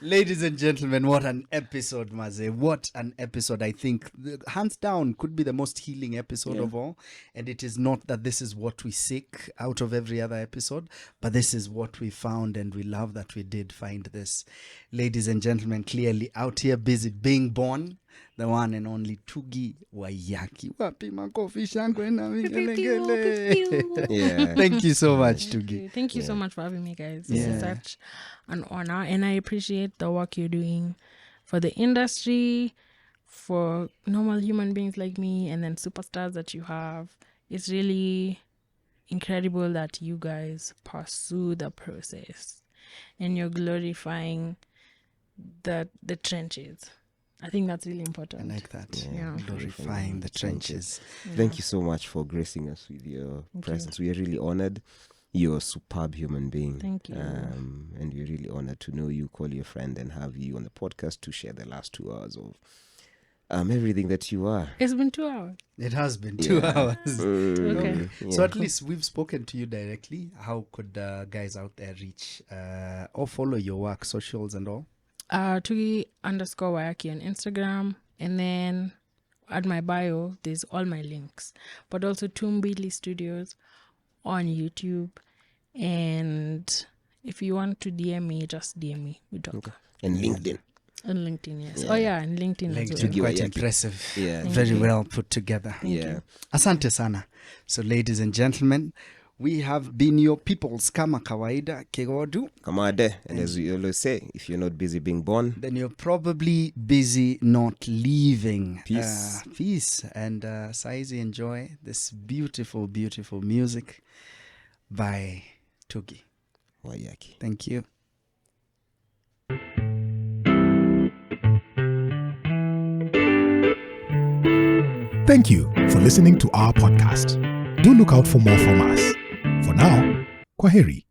Ladies and gentlemen, what an episode, Maze. What an episode. I think, hands down, could be the most healing episode of all. And it is not that this is what we seek out of every other episode, but this is what we found, and we love that we did find this. Ladies and gentlemen, clearly out here busy being born, the one and only Tugi Waiyaki. Wapi makofi shangwe na vigelegele. Yeah. Thank you so much, Tugi. Thank you so much for having me, guys. This is such an honor, and I appreciate the work you're doing for the industry, for normal human beings like me, and then superstars that you have. It's really incredible that you guys pursue the process, and you're glorifying the trenches. I think that's really important. I like that. Yeah. Glorifying the trenches. Thank you so much for gracing us with your presence. We are really honored. You're a superb human being. Thank you. And we're really honored to know you, call you a friend, and have you on the podcast to share the last 2 hours of everything that you are. It's been 2 hours. It has been 2 hours. Okay. So at least we've spoken to you directly. How could guys out there reach or follow your work, socials and all? Tugi_Waiyaki on Instagram, and then at my bio there's all my links, but also Tumbili Studios on YouTube, and if you want to DM me, just DM me. We talk. And LinkedIn. On LinkedIn, yes. Oh yeah, and LinkedIn as well. LinkedIn, quite Waiyaki. impressive. Yeah. Very well put together. Yeah. Asante sana. So ladies and gentlemen, we have been your peoples kama kawaida Kegodu. Kamade. And as we always say, if you're not busy being born, Then you're probably busy not leaving. Peace. Peace. And Saizi, enjoy this beautiful, beautiful music by Tugi. Waiyaki. Thank you. Thank you for listening to our podcast. Do look out for more from us. For now, Kwaheri.